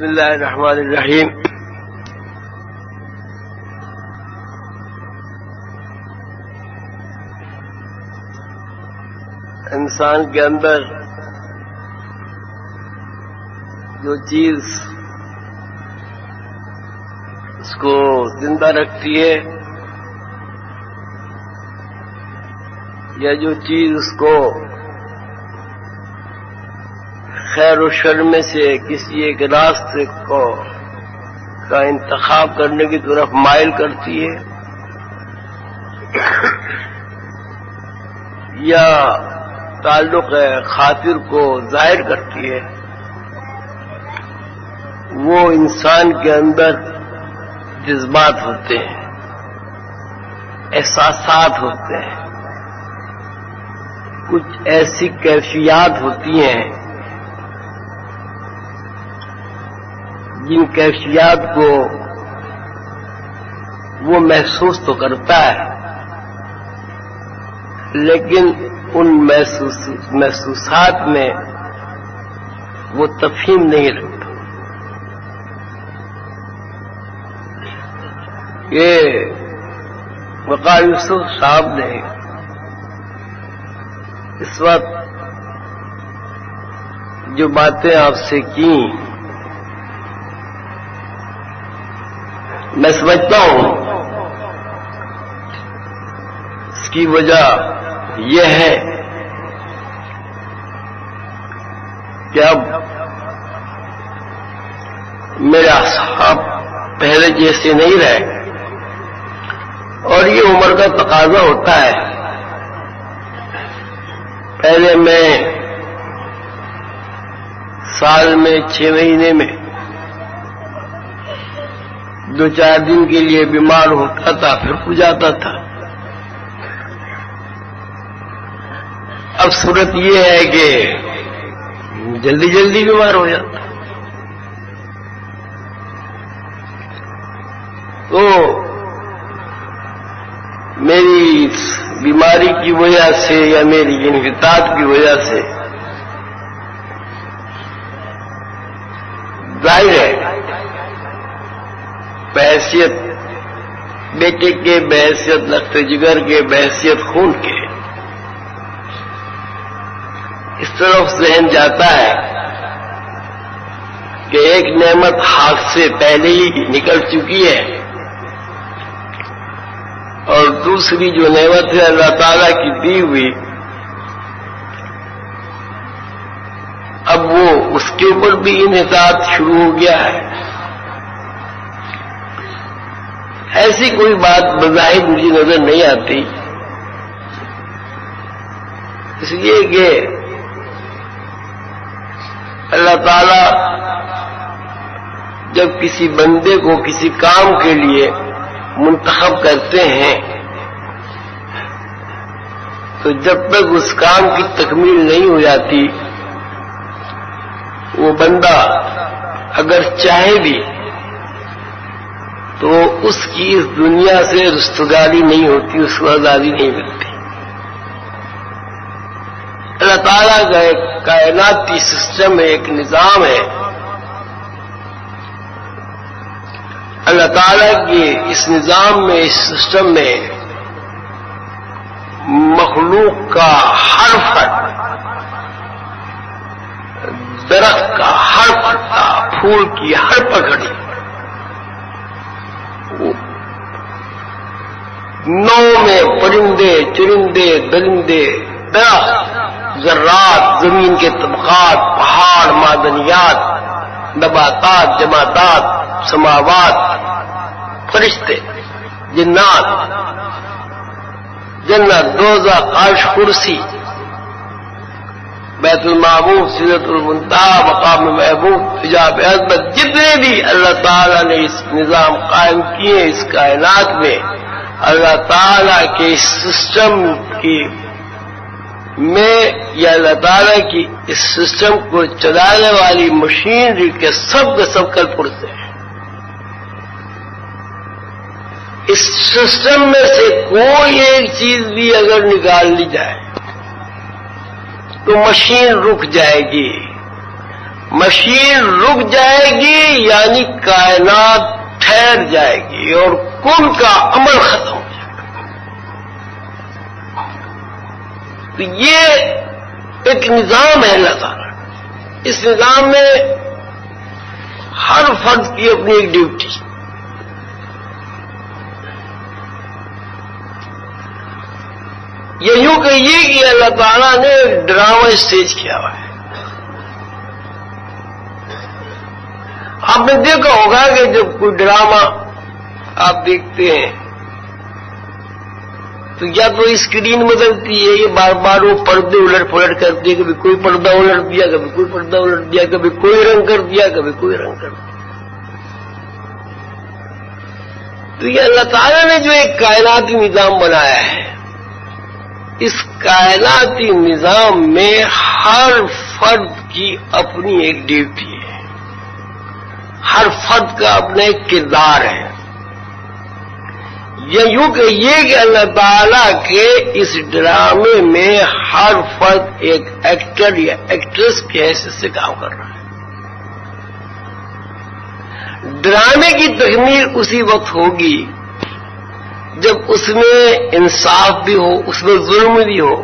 بسم اللہ الرحمن الرحیم۔ انسان کے اندر جو چیز اس کو زندہ رکھتی ہے یا جو چیز اس کو خیر و شر میں سے کسی ایک راستے کا انتخاب کرنے کی طرف مائل کرتی ہے یا تعلق خاطر کو ظاہر کرتی ہے، وہ انسان کے اندر جذبات ہوتے ہیں، احساسات ہوتے ہیں، کچھ ایسی کیفیات ہوتی ہیں جن کیفیات کو وہ محسوس تو کرتا ہے لیکن ان محسوسات میں وہ تفہیم نہیں رکھتا۔ یہ وقار یوسف صاحب نے اس وقت جو باتیں آپ سے کی، میں سمجھتا ہوں اس کی وجہ یہ ہے کہ اب میرے اصحاب پہلے جیسے نہیں رہے اور یہ عمر کا تقاضا ہوتا ہے۔ پہلے میں سال میں 6 مہینے میں 2-4 دن کے لیے بیمار ہوتا تھا، پھر ہو جاتا تھا۔ اب صورت یہ ہے کہ جلدی جلدی بیمار ہو جاتا۔ تو میری بیماری کی وجہ سے یا میری انحطاط کی وجہ سے ظاہر ہے بحیثیت بیٹے کے، بحیثیت لخت جگر کے، بحیثیت خون کے، اس طرف ذہن جاتا ہے کہ ایک نعمت ہاتھ سے پہلے ہی نکل چکی ہے اور دوسری جو نعمت ہے اللہ تعالیٰ کی دی ہوئی، اب وہ اس کے اوپر بھی انحطاط شروع ہو گیا ہے۔ ایسی کوئی بات بظاہر مجھے نظر نہیں آتی، اس لیے کہ اللہ تعالیٰ جب کسی بندے کو کسی کام کے لیے منتخب کرتے ہیں تو جب تک اس کام کی تکمیل نہیں ہو جاتی وہ بندہ اگر چاہے بھی تو اس کی اس دنیا سے رشتگاری نہیں ہوتی، اس کو آزادی نہیں ملتی۔ اللہ تعالیٰ کا ایک کائناتی سسٹم ہے، ایک نظام ہے۔ اللہ تعالیٰ کے اس نظام میں، اس سسٹم میں مخلوق کا ہر فرد، درخت کا ہر پتا، پھول کی ہر پکڑی، نو میں پرندے، چرندے، درندے، درخت، ذرات، زمین کے طبقات، پہاڑ، معدنیات، نباتات، جمادات، سماوات، فرشتے، جنات، جنت، دوزخ، عرش، کرسی، بیت المعمور، سدرۃ المنتہی، مقام محمود، حجاب عظمت، جتنے بھی اللہ تعالیٰ نے اس نظام قائم کیے اس کائنات میں، اللہ تعالیٰ کے اس سسٹم کی میں یا اللہ تعالیٰ کی اس سسٹم کو چلانے والی مشینری کے سب کل پرسے ہیں۔ اس سسٹم میں سے کوئی ایک چیز بھی اگر نکال لی جائے تو مشین رک جائے گی، مشین رک جائے گی یعنی کائنات ٹھہر جائے گی اور کن کا عمل ختم ہو جائے گا. تو یہ ایک نظام ہے اللہ تعالیٰ. اس نظام میں ہر فرد کی اپنی ایک ڈیوٹی. یہ یوں کہیے کہ اللہ تعالیٰ نے ایک ڈرامہ اسٹیج کیا ہوا ہے. آپ نے دیکھا ہوگا کہ جب کوئی ڈرامہ آپ دیکھتے ہیں تو یا تو اسکرین بدلتی ہے، یہ بار بار وہ پردے الٹ پلٹ کرتی ہے. کبھی کوئی پردہ الٹ دیا، کبھی کوئی پردہ الٹ دیا، کبھی کوئی رنگ کر دیا، کبھی کوئی رنگ کر دیا. تو یہ اللہ تعالیٰ نے جو ایک کائناتی نظام بنایا ہے، اس کائناتی نظام میں ہر فرد کی اپنی ایک ڈیوٹی ہے، ہر فرد کا اپنا ایک کردار ہے. یہ یوں کہیے کہ اللہ تعالیٰ کے اس ڈرامے میں ہر فرد ایک ایکٹر یا ایکٹریس کی حیثیت سے کام کر رہا ہے. ڈرامے کی تکمیل اسی وقت ہوگی جب اس میں انصاف بھی ہو، اس میں ظلم بھی ہو،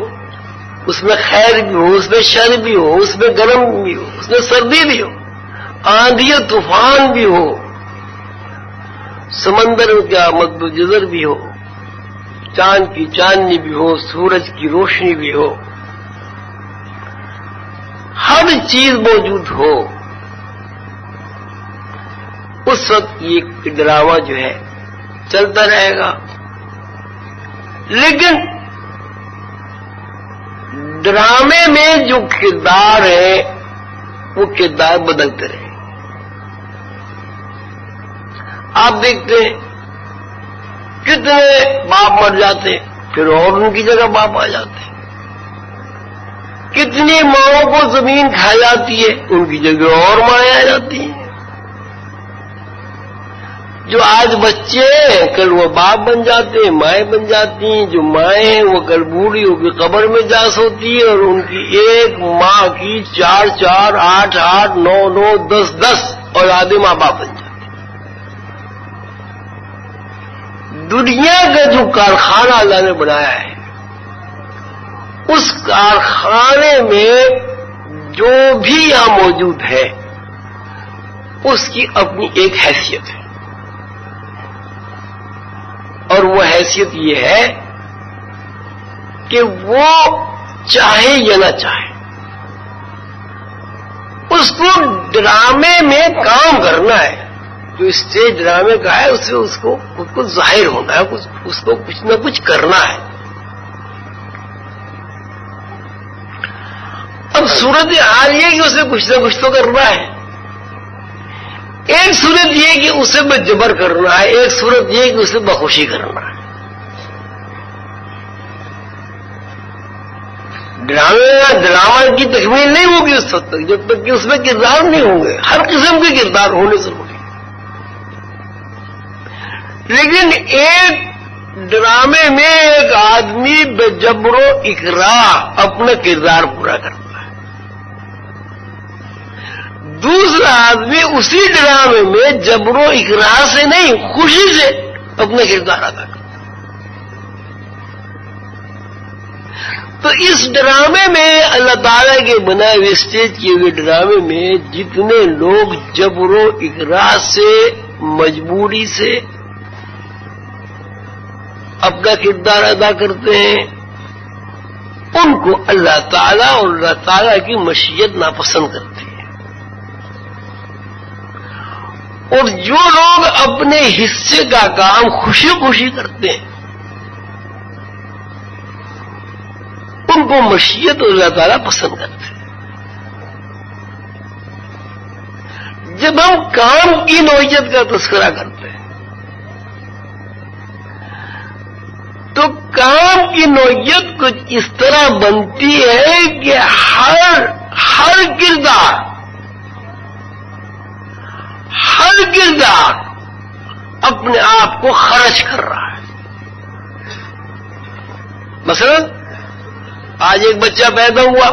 اس میں خیر بھی ہو، اس میں شر بھی ہو، اس میں گرم بھی ہو، اس میں سردی بھی ہو، آندھی و طوفان بھی ہو، سمندر کا مد و جزر بھی ہو، چاند کی چاندنی بھی ہو، سورج کی روشنی بھی ہو، ہر چیز موجود ہو. اس وقت یہ ڈرامہ جو ہے چلتا رہے گا. لیکن ڈرامے میں جو کردار ہے وہ کردار بدلتے رہے. آپ دیکھتے ہیں کتنے باپ مر جاتے پھر اور ان کی جگہ باپ آ جاتے ہیں. کتنی ماؤں کو زمین کھا جاتی ہے، ان کی جگہ اور مائیں آ جاتی ہیں. جو آج بچے ہیں کل وہ باپ بن جاتے ہیں، مائیں بن جاتی ہیں. جو مائیں ہیں وہ کل بوڑھی ہو کے قبر میں جا سوتی ہے اور ان کی ایک ماں کی 4 4 8 8 9 9 10 10 اولادیں ماں باپ بن جاتی. دنیا کا جو کارخانہ اللہ نے بنایا ہے، اس کارخانے میں جو بھی یہاں موجود ہے اس کی اپنی ایک حیثیت ہے. اور وہ حیثیت یہ ہے کہ وہ چاہے یا نہ چاہے اس کو ڈرامے میں کام کرنا ہے. جو اسٹیج ڈرامے کا ہے اس سے اس کو خود کو ظاہر ہونا ہے، اس کو کچھ نہ کچھ کرنا ہے. اب صورت حال یہ کہ اسے کچھ نہ کچھ تو کرنا ہے. ایک صورت یہ کہ اسے بجبر کرنا ہے، ایک صورت یہ کہ اسے بخوشی کرنا ہے. ڈرامہ کی تکمیل نہیں ہوگی اس وقت تک جب تک کہ اس میں کردار نہیں ہوں گے. ہر قسم کے کردار ہونے ضروری. لیکن ایک ڈرامے میں ایک آدمی بجبر و اکراہ اپنا کردار پورا کرتا ہے، دوسرا آدمی اسی ڈرامے میں جبر و اکراہ سے نہیں خوشی سے اپنا کردار ادا کرتا ہے. تو اس ڈرامے میں اللہ تعالیٰ کے بنائے ہوئے اسٹیج کیے ہوئے ڈرامے میں جتنے لوگ جبر و اکراہ سے مجبوری سے اپنا کردار ادا کرتے ہیں ان کو اللہ تعالیٰ اور اللہ تعالیٰ کی مشیت ناپسند کرتی ہے. اور جو لوگ اپنے حصے کا کام خوشی خوشی کرتے ہیں ان کو مشیت اور اللہ تعالیٰ پسند کرتے ہیں. جب ہم کام کی نوعیت کا تذکرہ کرتے ہیں تو کام کی نوعیت کچھ اس طرح بنتی ہے کہ ہر کردار اپنے آپ کو خرچ کر رہا ہے. مثلا آج ایک بچہ پیدا ہوا،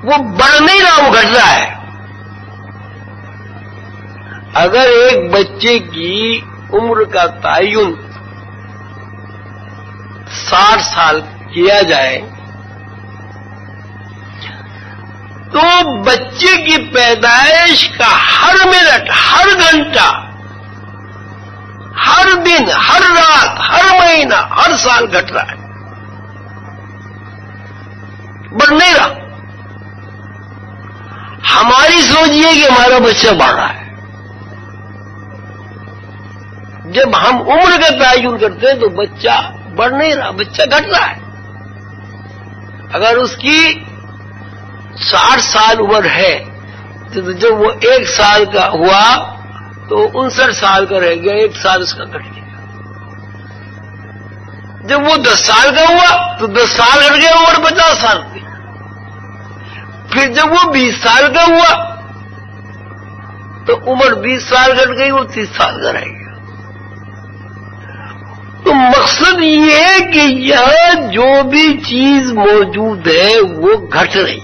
وہ بڑھ نہیں رہا، وہ گھٹ رہا ہے. اگر ایک بچے کی عمر کا تعین 60 سال کیا جائے تو بچے کی پیدائش کا ہر منٹ، ہر گھنٹہ، ہر دن، ہر رات، ہر مہینہ، ہر سال گھٹ رہا ہے، بڑھ نہیں رہا۔ ہماری سوچ یہ کہ ہمارا بچہ بڑھ رہا ہے، جب ہم عمر کا تعین کرتے ہیں تو بچہ بڑھ نہیں رہا، بچہ گھٹ رہا ہے۔ اگر اس کی 60 سال عمر ہے تو جب وہ 1 سال کا ہوا تو 59 سال کا رہ گیا، 1 سال اس کا گھٹ گیا۔ جب وہ 10 سال کا ہوا تو 10 سال گھٹ گیا، عمر 50 سال کی۔ پھر جب وہ 20 سال کا ہوا تو عمر 20 سال گھٹ گئی، وہ 30 سال کا رہ گیا۔ تو مقصد یہ ہے کہ یہاں جو بھی چیز موجود ہے وہ گھٹ رہی،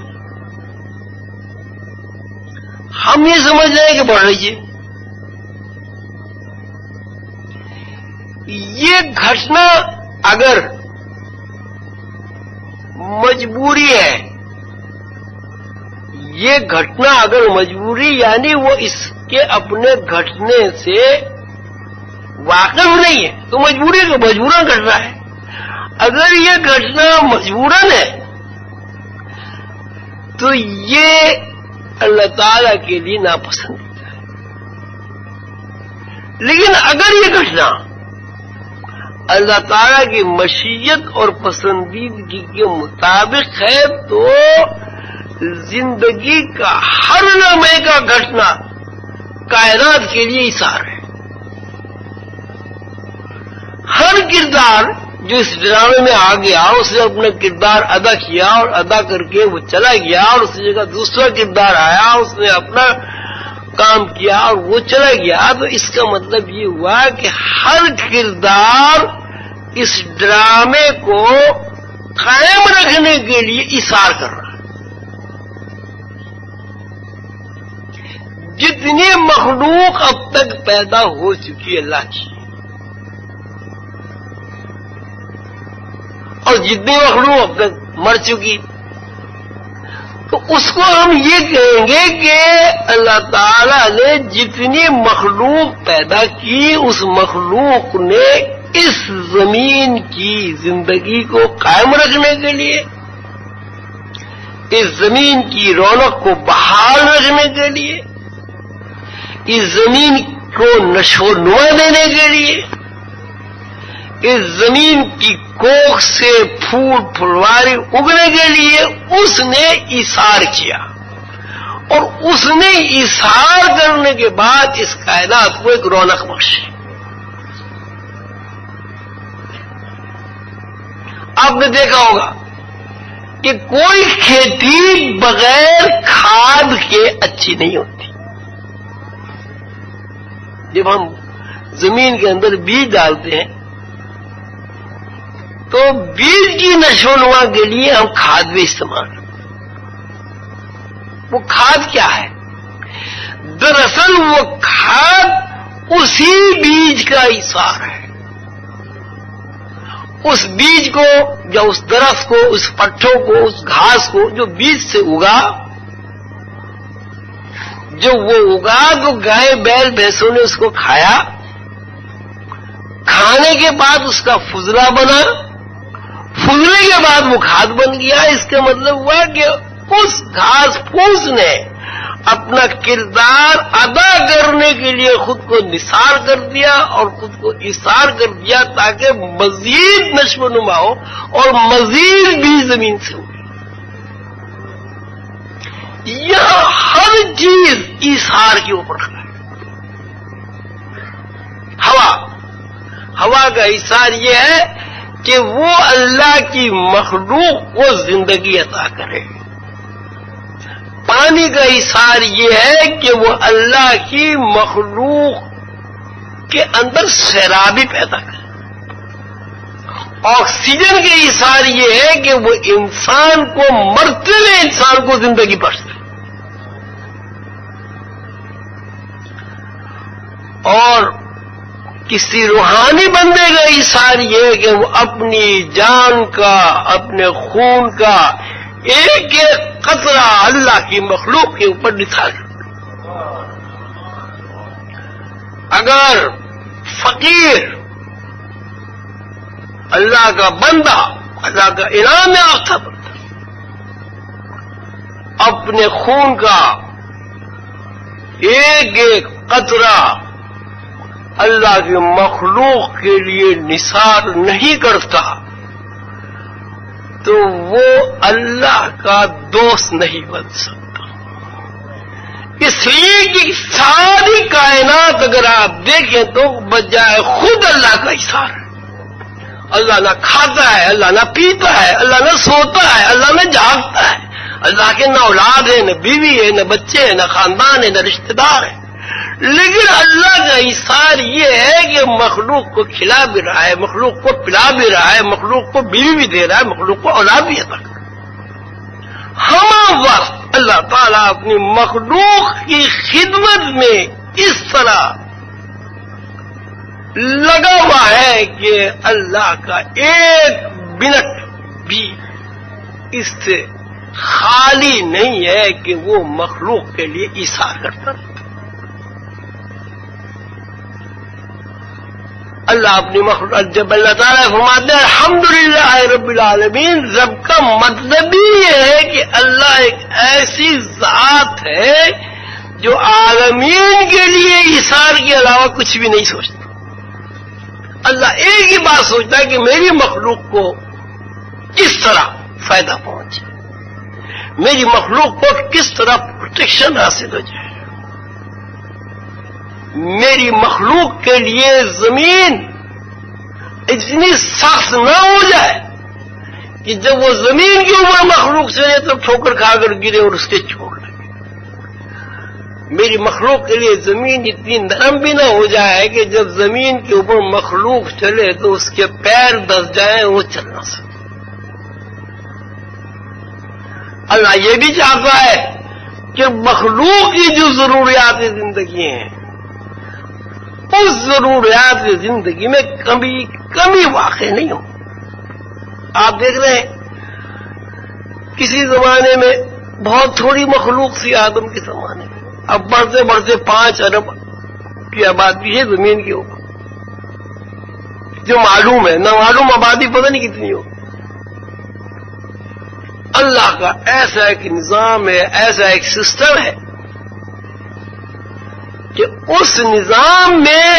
ہم یہ سمجھ رہے ہیں کہ بڑھ رہی ہے۔ یہ گھٹنا اگر مجبوری ہے، یہ گھٹنا اگر مجبوری یعنی وہ اس کے اپنے گھٹنے سے واقف نہیں ہے تو مجبوری ہے، مجبوراً گھٹ رہا ہے۔ اگر یہ گھٹنا مجبوراً ہے تو یہ اللہ تعالیٰ کے لیے ناپسندیدہ ہے۔ لیکن اگر یہ گھٹنا اللہ تعالیٰ کی مشیت اور پسندیدگی کے مطابق ہے تو زندگی کا ہر لمحے کا گھٹنا کائنات کے لیے ایثار ہے۔ ہر کردار جو اس ڈرامے میں آ گیا، اس نے اپنا کردار ادا کیا اور ادا کر کے وہ چلا گیا، اور اس جگہ دوسرا کردار آیا، اس نے اپنا کام کیا اور وہ چلا گیا، تو اس کا مطلب یہ ہوا کہ ہر کردار اس ڈرامے کو قائم رکھنے کے لیے ایثار کر رہا ہے۔ جتنی مخلوق اب تک پیدا ہو چکی اللہ کی، اور جتنی مخلوق اب تک مر چکی، تو اس کو ہم یہ کہیں گے کہ اللہ تعالی نے جتنی مخلوق پیدا کی، اس مخلوق نے اس زمین کی زندگی کو قائم رکھنے کے لیے، اس زمین کی رونق کو بحال رکھنے کے لیے، اس زمین کو نشو و نما دینے کے لیے، اس زمین کی کوکھ سے پھول پھلواری اگنے کے لیے اس نے ایثار کیا، اور اس نے ایثار کرنے کے بعد اس کائنات کو ایک رونق بخشی۔ آپ نے دیکھا ہوگا کہ کوئی کھیتی بغیر کھاد کے اچھی نہیں ہوتی۔ جب ہم زمین کے اندر بیج ڈالتے ہیں تو بیج کی نشو و نما کے لیے ہم کھاد بھی استعمال کرتے ہیں۔ وہ کھاد کیا ہے؟ دراصل وہ کھاد اسی بیج کا ایثار ہے۔ اس بیج کو یا اس درخت کو، اس پٹھوں کو، اس گھاس کو جو بیج سے اگا، جو وہ اگا تو گائے بیل بھینسوں نے اس کو کھایا، کھانے کے بعد اس کا فضلہ بنا، فضلے کے بعد وہ کھاد بن گیا۔ اس کا مطلب ہوا کہ اس گھاس پھوس نے اپنا کردار ادا کرنے کے لیے خود کو نثار کر دیا اور خود کو ایثار کر دیا تاکہ مزید نشو و نما ہو اور مزید بھی زمین سے ہو۔ یہاں ہر چیز ایثار کے اوپر کھڑا ہے۔ ہوا کا ایثار یہ ہے کہ وہ اللہ کی مخلوق کو زندگی عطا کرے۔ پانی کا ایثار یہ ہے کہ وہ اللہ کی مخلوق کے اندر سیرابی پیدا کرے۔ آکسیجن کا ایثار یہ ہے کہ وہ انسان کو، مرتے ہوئے انسان کو زندگی بخش دے۔ کسی روحانی بندے کا ایثار یہ ہے کہ وہ اپنی جان کا، اپنے خون کا ایک ایک قطرہ اللہ کی مخلوق کے اوپر نثار کرتا۔ اگر فقیر اللہ کا بندہ، اللہ کا انعام یافتہ بندہ اپنے خون کا ایک ایک قطرہ اللہ کی مخلوق کے لیے نثار نہیں کرتا تو وہ اللہ کا دوست نہیں بن سکتا۔ اس لیے کہ ساری کائنات اگر آپ دیکھیں تو بجائے خود اللہ کا اثار ہے۔ اللہ نہ کھاتا ہے، اللہ نہ پیتا ہے، اللہ نہ سوتا ہے، اللہ نہ جاگتا ہے، اللہ کے نہ اولاد ہے، نہ بیوی ہے، نہ بچے ہیں، نہ خاندان ہے، نہ رشتہ دار ہے، لیکن اللہ کا اثار یہ ہے کہ مخلوق کو کھلا بھی رہا ہے، مخلوق کو پلا بھی رہا ہے، مخلوق کو بیوی بھی دے رہا ہے، مخلوق کو اولاد بھی عطا کر رہا ہے۔ ہم وقت اللہ تعالیٰ اپنی مخلوق کی خدمت میں اس طرح لگا ہوا ہے کہ اللہ کا ایک منٹ بھی اس سے خالی نہیں ہے کہ وہ مخلوق کے لیے ایثار کرتا رہتا۔ اللہ اپنی مخلوق، جب اللہ تعالیٰ فرماتے ہیں الحمدللہ رب العالمین، رب کا مطلب ہی یہ ہے کہ اللہ ایک ایسی ذات ہے جو عالمین کے لیے ایثار کے علاوہ کچھ بھی نہیں سوچتا۔ اللہ ایک ہی بات سوچتا ہے کہ میری مخلوق کو کس طرح فائدہ پہنچے، میری مخلوق کو کس طرح پروٹیکشن حاصل ہو جائے، میری مخلوق کے لیے زمین اتنی سخت نہ ہو جائے کہ جب وہ زمین کے اوپر مخلوق چلے تو ٹھوکر کھا کر گرے اور اس کے چھوڑ لگے۔ میری مخلوق کے لیے زمین اتنی نرم بھی نہ ہو جائے کہ جب زمین کے اوپر مخلوق چلے تو اس کے پیر دس جائیں، وہ چل نہ سکے۔ اللہ یہ بھی چاہتا ہے کہ مخلوق کی جو ضروریات زندگی ہیں اس ضروریات کی زندگی میں کمی واقع نہیں ہو۔ آپ دیکھ رہے ہیں کسی زمانے میں بہت تھوڑی مخلوق سی آدم کے زمانے میں، اب بڑھتے بڑھتے 5 ارب کی آبادی ہے زمین کے اوپر، جو معلوم ہے، نہ معلوم آبادی پتہ نہیں کتنی ہو۔ اللہ کا ایسا ایک نظام ہے، ایسا ایک سسٹم ہے کہ اس نظام میں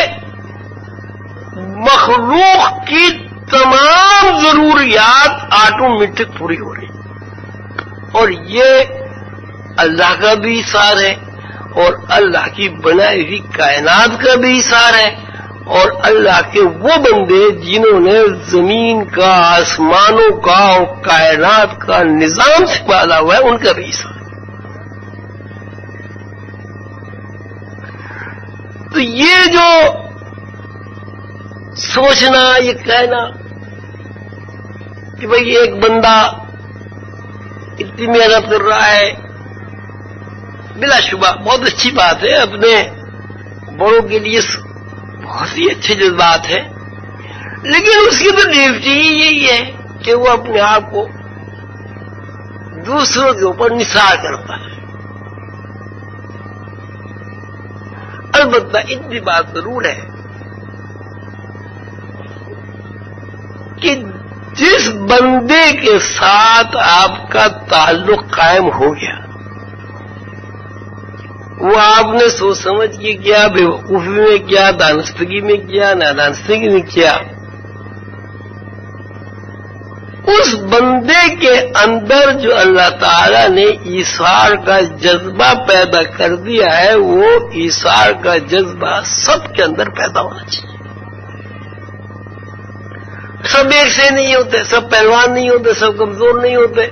مخلوق کی تمام ضروریات آٹومیٹک پوری ہو رہی، اور یہ اللہ کا بھی اثار ہے اور اللہ کی بنائی ہوئی کائنات کا بھی اثار ہے، اور اللہ کے وہ بندے جنہوں نے زمین کا، آسمانوں کا اور کائنات کا نظام سے پالا ہوا ہے، ان کا بھی اثار ہے۔ تو یہ جو سوچنا، یہ کہنا کہ بھئی ایک بندہ اتنی محنت کر رہا ہے، بلا شبہ بہت اچھی بات ہے، اپنے بڑوں کے لیے بہت ہی اچھے جذبات ہیں، لیکن اس کی تو ڈیوٹی ہی یہی ہے کہ وہ اپنے آپ کو دوسروں کے اوپر نثار کرتا ہے۔ البتہ اتنی بات ضرور ہے کہ جس بندے کے ساتھ آپ کا تعلق قائم ہو گیا، وہ آپ نے سوچ سمجھ کے کیا، بے وقوفی میں کیا، دانستگی میں کیا، نادانستگی میں کیا، اس بندے کے اندر جو اللہ تعالیٰ نے ایثار کا جذبہ پیدا کر دیا ہے، وہ ایثار کا جذبہ سب کے اندر پیدا ہونا چاہیے۔ سب ایک سے نہیں ہوتے، سب پہلوان نہیں ہوتے، سب کمزور نہیں ہوتے،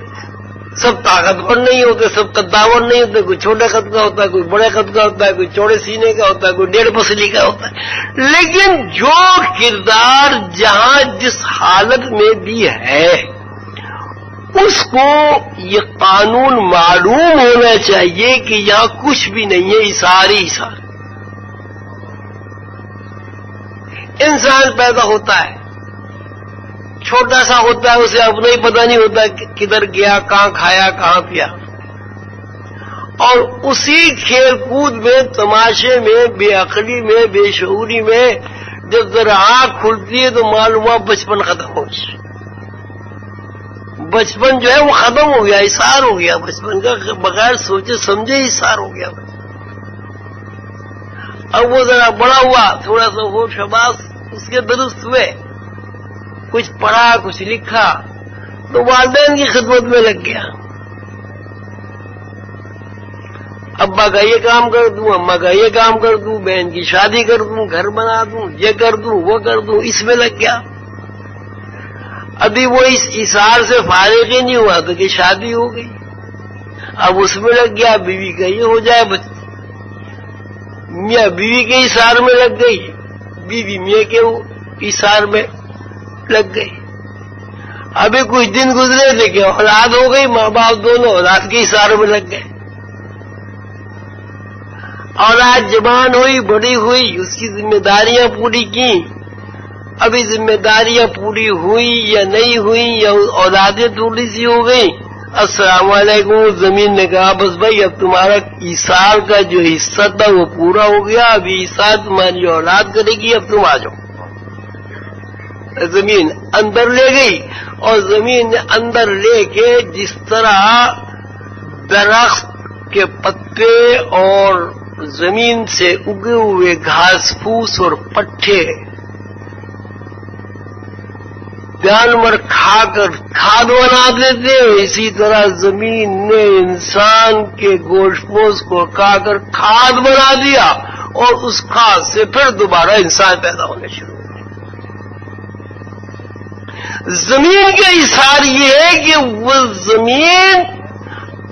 سب طاقتور نہیں ہوتے، سب قداور نہیں ہوتے، کوئی چھوٹے قد کا ہوتا ہے، کوئی بڑے قد کا ہوتا ہے، کوئی چوڑے سینے کا ہوتا ہے، کوئی 1.5 پسلی کا ہوتا ہے، لیکن جو کردار جہاں جس حالت میں بھی ہے اس کو یہ قانون معلوم ہونا چاہیے کہ یہاں کچھ بھی نہیں ہے، ایثار ہی ایثار۔ انسان پیدا ہوتا ہے چھوٹا سا ہوتا ہے، اسے اپنا ہی پتہ نہیں ہوتا کدھر گیا، کہاں کھایا، کہاں پیا، اور اسی کھیل کود میں، تماشے میں، بے عقلی میں، بے شعوری میں جب ذرا آنکھ کھلتی ہے تو معلوم ہوا بچپن ختم ہو گیا، بچپن جو ہے وہ ختم ہو گیا، اثار ہو گیا بچپن کا، بغیر سوچے سمجھے اثار ہو گیا۔ اب وہ ذرا بڑا ہوا، تھوڑا سا ہوش حواس اس کے درست ہوئے، کچھ پڑھا، کچھ لکھا، تو والدین کی خدمت میں لگ گیا، ابا کا یہ کام کر دوں، اماں کا یہ کام کر دوں، بہن کی شادی کر دوں، گھر بنا دوں، یہ کر دوں، وہ کر دوں، اس میں لگ گیا۔ ابھی وہ اس اثار سے فارغ ہی نہیں ہوا تو کہ شادی ہو گئی، اب اس میں لگ گیا، بیوی کا یہ ہو جائے، میاں بیوی کے اثار میں لگ گئی، بیوی میاں کے اثار میں لگ گئی۔ ابھی کچھ دن گزرے تھے کہ اولاد ہو گئی، ماں باپ دونوں اولاد کے اثار میں لگ گئے، اولاد جوان ہوئی، بڑی ہوئی، اس کی ذمہ داریاں پوری کی، ابھی ذمہ داریاں پوری ہوئی یا نہیں ہوئی یا اولادیں تھوڑی سی ہو گئی، السلام علیکم، زمین نے کہا بس بھائی اب تمہارا ایثار کا جو حصہ تھا وہ پورا ہو گیا، ابھی ایثار تمہاری اولاد کرے گی، اب تم آ جاؤ۔ زمین اندر لے گئی، اور زمین نے اندر لے کے جس طرح درخت کے پتے اور زمین سے اگے ہوئے گھاس پھوس اور پٹھے جانور کھا کر کھاد بنا دیتے، اسی طرح زمین نے انسان کے گوشت پوش کو کھا کر کھاد بنا دیا، اور اس کھاد سے پھر دوبارہ انسان پیدا ہونے شروع ہوئے۔ زمین کا اثار یہ ہے کہ وہ زمین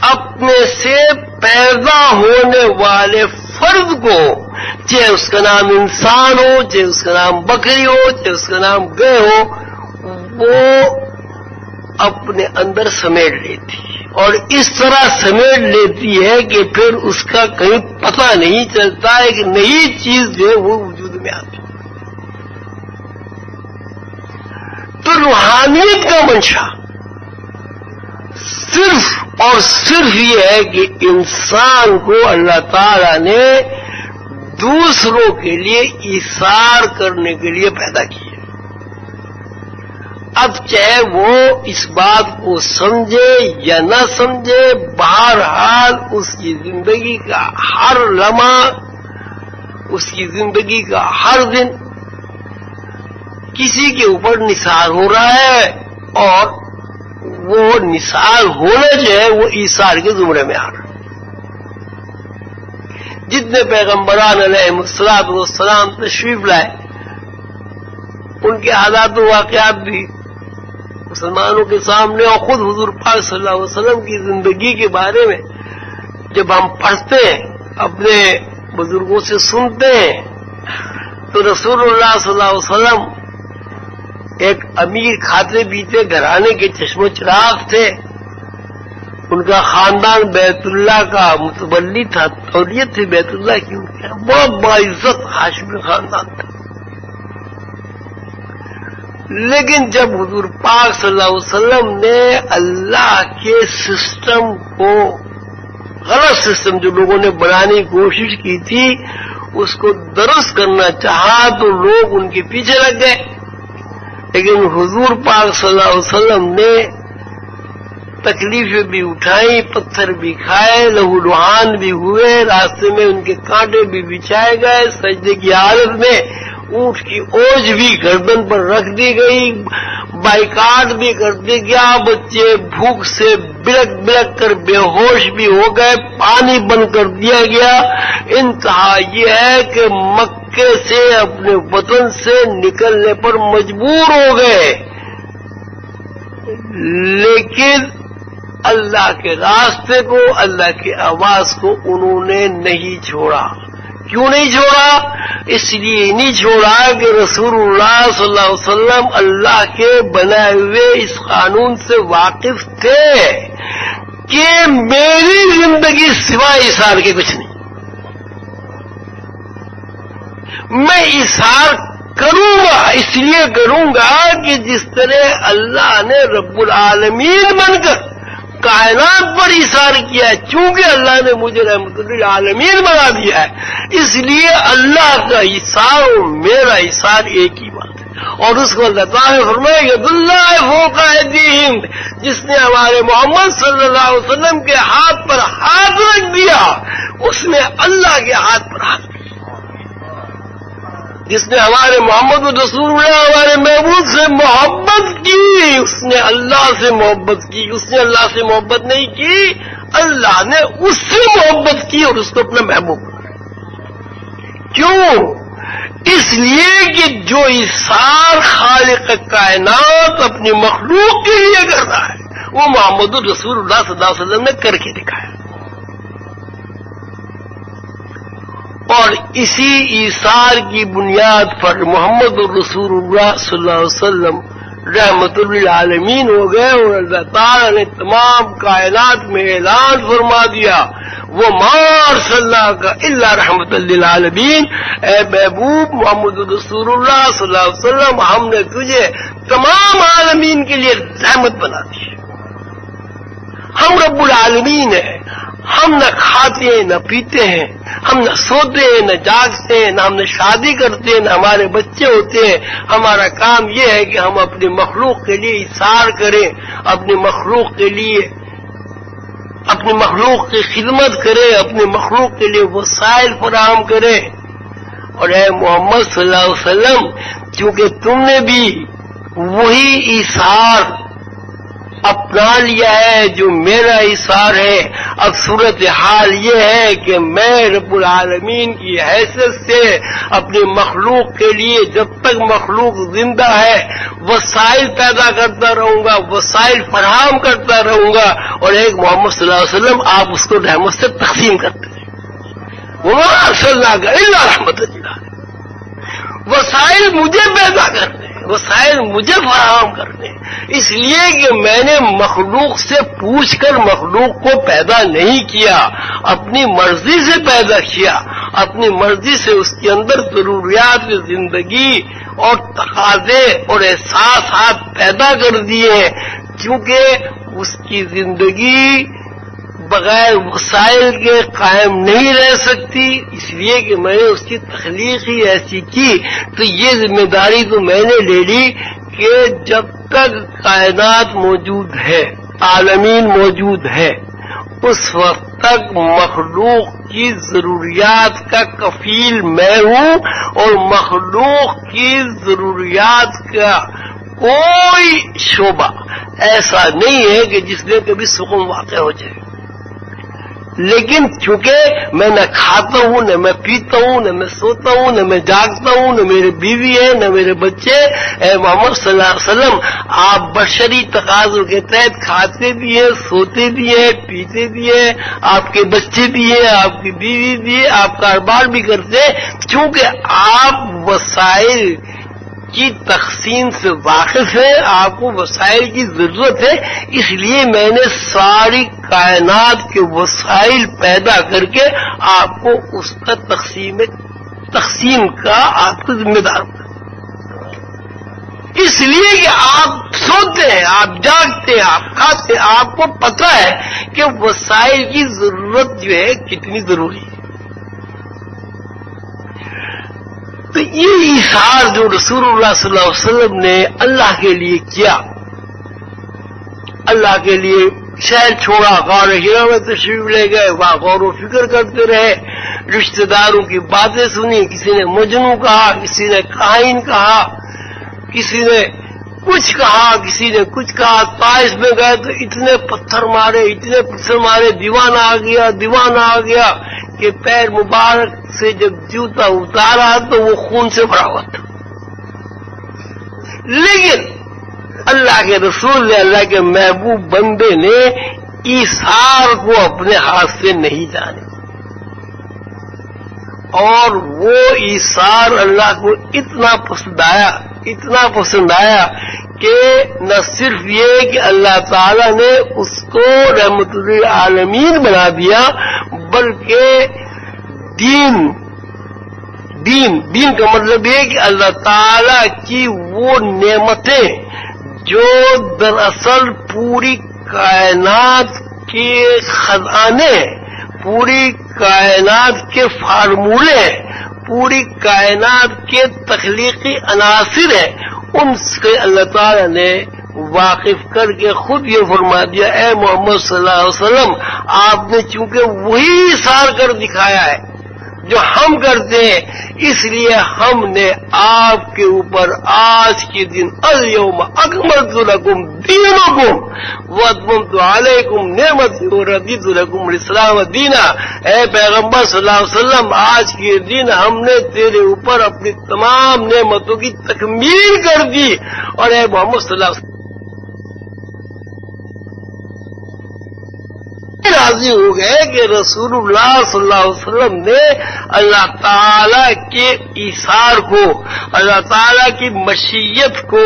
اپنے سے پیدا ہونے والے فرد کو، چاہے اس کا نام انسان ہو، چاہے اس کا نام بکری ہو، چاہے اس کا نام گائے ہو، وہ اپنے اندر سمیٹ لیتی ہے، اور اس طرح سمیٹ لیتی ہے کہ پھر اس کا کہیں پتہ نہیں چلتا ہے کہ نئی چیز جو ہے وہ وجود میں آتی ہے۔ تو روحانیت کا منشا صرف اور صرف یہ ہے کہ انسان کو اللہ تعالی نے دوسروں کے لیے ایثار کرنے کے لیے پیدا کیا۔ اب چاہے وہ اس بات کو سمجھے یا نہ سمجھے، بہرحال اس کی زندگی کا ہر لمحہ، اس کی زندگی کا ہر دن کسی کے اوپر نثار ہو رہا ہے، اور وہ نثار ہونا جو ہے وہ ایثار کے زمرے میں آ رہا ہے۔ جتنے پیغمبران علیہ السلام تشریف لائے، ان کے حالات و واقعات بھی مسلمانوں کے سامنے، اور خود حضور پاک صلی اللہ علیہ وسلم کی زندگی کے بارے میں جب ہم پڑھتے ہیں، اپنے بزرگوں سے سنتے ہیں، تو رسول اللہ صلی اللہ علیہ وسلم ایک امیر کھاتے پیتے گھرانے کے چشم و چراغ تھے، ان کا خاندان بیت اللہ کا متولی تھا، تولیت تھی بیت اللہ کی، ان کے بہت باعزت ہاشمی خاندان تھا۔ لیکن جب حضور پاک صلی اللہ علیہ وسلم نے اللہ کے سسٹم کو، غلط سسٹم جو لوگوں نے بنانے کی کوشش کی تھی، اس کو درست کرنا چاہا تو لوگ ان کے پیچھے لگ گئے، لیکن حضور پاک صلی اللہ علیہ وسلم نے تکلیفیں بھی اٹھائیں، پتھر بھی کھائے، لہو لہان بھی ہوئے، راستے میں ان کے کانٹے بھی بچھائے گئے، سجدے کی حالت میں اونٹ کی اوج بھی گردن پر رکھ دی گئی، بائیکاٹ بھی کر دیا گیا، بچے بھوک سے بلک بلک کر بے ہوش بھی ہو گئے، پانی بند کر دیا گیا۔ انتہا یہ ہے کہ مکے سے اپنے وطن سے نکلنے پر مجبور ہو گئے، لیکن اللہ کے راستے کو، اللہ کی آواز کو انہوں نے نہیں چھوڑا۔ کیوں نہیں چھوڑا؟ اس لیے نہیں چھوڑا کہ رسول اللہ صلی اللہ علیہ وسلم اللہ کے بنائے ہوئے اس قانون سے واقف تھے کہ میری زندگی سوائے ایثار کے کچھ نہیں، میں ایثار کروں گا اس لیے کروں گا کہ جس طرح اللہ نے رب العالمین بن کر کائنات پر اثار کیا ہے، چونکہ اللہ نے مجھے رحمت للعالمین بنا دیا ہے، اس لیے اللہ کا اثار اور میرا اثار ایک ہی بات ہے۔ اور اس کو اللہ تعالیٰ نے فرمایا کہ اللہ فوق ایدیہم، جس نے ہمارے محمد صلی اللہ علیہ وسلم کے ہاتھ پر ہاتھ رکھ دیا، اس نے اللہ کے ہاتھ پر ہاتھ رکھ دیا۔ جس نے ہمارے محمد رسول اللہ ہمارے محبوب سے محبت کی، اس نے اللہ سے محبت کی۔ اس نے اللہ سے محبت نہیں کی، اللہ نے اس سے محبت کی اور اس کو اپنا محبوب بنایا۔ کیوں؟ اس لیے کہ جو اثار خالق کائنات اپنی مخلوق کے لیے کر رہا ہے وہ محمد رسول اللہ صلی اللہ علیہ وسلم نے کر کے دکھایا، اور اسی ایثار کی بنیاد پر محمد رسول اللہ صلی اللہ علیہ وسلم رحمت للعالمین ہو گئے، اور اللہ تعالیٰ نے تمام کائنات میں اعلان فرما دیا وہ ما ارسلناک الا رحمت للعالمین، اے محبوب محمد رسول اللہ صلی اللہ علیہ وسلم ہم نے تجھے تمام عالمین کے لیے رحمت بنا دی۔ ہم رب العالمین ہیں، ہم نہ کھاتے ہیں نہ پیتے ہیں، ہم نہ سوتے ہیں نہ جاگتے ہیں، نہ ہم نے شادی کرتے ہیں نہ ہمارے بچے ہوتے ہیں۔ ہمارا کام یہ ہے کہ ہم اپنی مخلوق کے لیے اثار کریں، اپنی مخلوق کے لیے اپنی مخلوق کی خدمت کریں، اپنی مخلوق کے لیے وسائل فراہم کریں۔ اور اے محمد صلی اللہ علیہ وسلم، چونکہ تم نے بھی وہی ایثار اپنا لیا ہے جو میرا ایثار ہے، اب صورتحال یہ ہے کہ میں رب العالمین کی حیثیت سے اپنی مخلوق کے لیے جب تک مخلوق زندہ ہے وسائل پیدا کرتا رہوں گا، وسائل فراہم کرتا رہوں گا، اور ایک محمد صلی اللہ علیہ وسلم آپ اس کو رحمت سے تقسیم کرتے ہیں۔ وما ارسلناک الا رحمت للعالمین، وسائل مجھے پیدا کرنے، وسائل مجھے فراہم کرنے، اس لیے کہ میں نے مخلوق سے پوچھ کر مخلوق کو پیدا نہیں کیا، اپنی مرضی سے پیدا کیا، اپنی مرضی سے اس کے اندر ضروریات کی زندگی اور تقاضے اور احساسات پیدا کر دیے ہیں، کیونکہ اس کی زندگی بغیر وسائل کے قائم نہیں رہ سکتی، اس لیے کہ میں نے اس کی تخلیق ہی ایسی کی۔ تو یہ ذمہ داری تو میں نے لے لی کہ جب تک کائنات موجود ہے، عالمین موجود ہے، اس وقت تک مخلوق کی ضروریات کا کفیل میں ہوں، اور مخلوق کی ضروریات کا کوئی شعبہ ایسا نہیں ہے کہ جس میں کبھی سکون واقع ہو جائے۔ لیکن چونکہ میں نہ کھاتا ہوں، نہ میں پیتا ہوں، نہ میں سوتا ہوں، نہ میں جاگتا ہوں، نہ میری بیوی ہے، نہ میرے بچے، اے محمد صلی اللہ علیہ وسلم آپ بشری تقاضوں کے تحت کھاتے بھی ہیں، سوتے بھی ہیں، پیتے بھی ہیں، آپ کے بچے بھی ہیں، آپ کی بیوی بھی ہے، آپ کاروبار بھی کرتے ہیں، چونکہ آپ وسائل کی تقسیم سے واقف ہے، آپ کو وسائل کی ضرورت ہے، اس لیے میں نے ساری کائنات کے وسائل پیدا کر کے آپ کو اس کا تقسیم کا آپ کو ذمہ دار بنا، اس لیے کہ آپ سوتے ہیں، آپ جاگتے ہیں، آپ کھاتے ہیں، آپ کو پتہ ہے کہ وسائل کی ضرورت جو ہے کتنی ضروری ہے۔ تو یہ ایثار جو رسول اللہ صلی اللہ علیہ وسلم نے اللہ کے لیے کیا، اللہ کے لیے شہر چھوڑا، غار ہرا میں تشریف لے گئے، وہاں غور و فکر کرتے رہے، رشتہ داروں کی باتیں سنی، کسی نے مجنوں کہا، کسی نے کاہن کہا، کسی نے کچھ کہا، کسی نے کچھ کہا، طائف میں گئے تو اتنے پتھر مارے، دیوانہ آ گیا کہ پیر مبارک سے جب جوتا اتارا تو وہ خون سے بھرا ہوا تھا، لیکن اللہ کے رسول نے، اللہ کے محبوب بندے نے ایثار کو اپنے ہاتھ سے نہیں جانے، اور وہ ایثار اللہ کو اتنا پسند آیا کہ نہ صرف یہ کہ اللہ تعالی نے اس کو رحمت للعالمین بنا دیا، بلکہ دین دین کا مطلب یہ کہ اللہ تعالی کی وہ نعمتیں جو دراصل پوری کائنات کے خزانے، پوری کائنات کے فارمولے، پوری کائنات کے تخلیقی عناصر ہیں، ان سے اللہ تعالی نے واقف کر کے خود یہ فرما دیا، اے محمد صلی اللہ علیہ وسلم آپ نے چونکہ وہی اثار کر دکھایا ہے جو ہم کرتے ہیں، اس لیے ہم نے آپ کے اوپر آج کے دن الیوم اکملت لکم دینکم واتممت علیکم نعمتی ورضیت لکم الاسلام دینا۔ اے پیغمبر صلی اللہ علیہ وسلم آج کے دن ہم نے تیرے اوپر اپنی تمام نعمتوں کی تکمیل کر دی، اور اے محمد صلی اللہ علیہ وسلم راضی ہو گئے کہ رسول اللہ صلی اللہ علیہ وسلم نے اللہ تعالی کے ایثار کو، اللہ تعالی کی مشیت کو،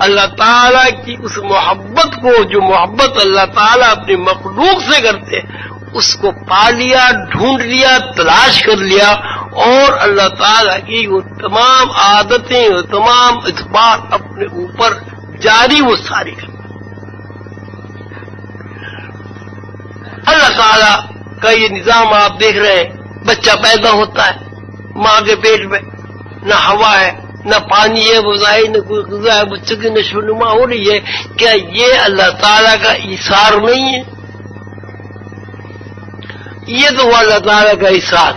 اللہ تعالی کی اس محبت کو جو محبت اللہ تعالی اپنی مخلوق سے کرتے، اس کو پا لیا، ڈھونڈ لیا، تلاش کر لیا، اور اللہ تعالی کی وہ تمام عادتیں، وہ تمام اثبات اپنے اوپر جاری وہ ساری کر۔ اللہ تعالیٰ کا یہ نظام آپ دیکھ رہے ہیں، بچہ پیدا ہوتا ہے ماں کے پیٹ میں، نہ ہوا ہے نہ پانی ہے، وہ ظاہر نہ کوئی غذا ہے، بچے کی نشو و نما ہو رہی ہے، کیا یہ اللہ تعالیٰ کا ایثار نہیں ہے؟ یہ تو وہ اللہ تعالیٰ کا ایثار،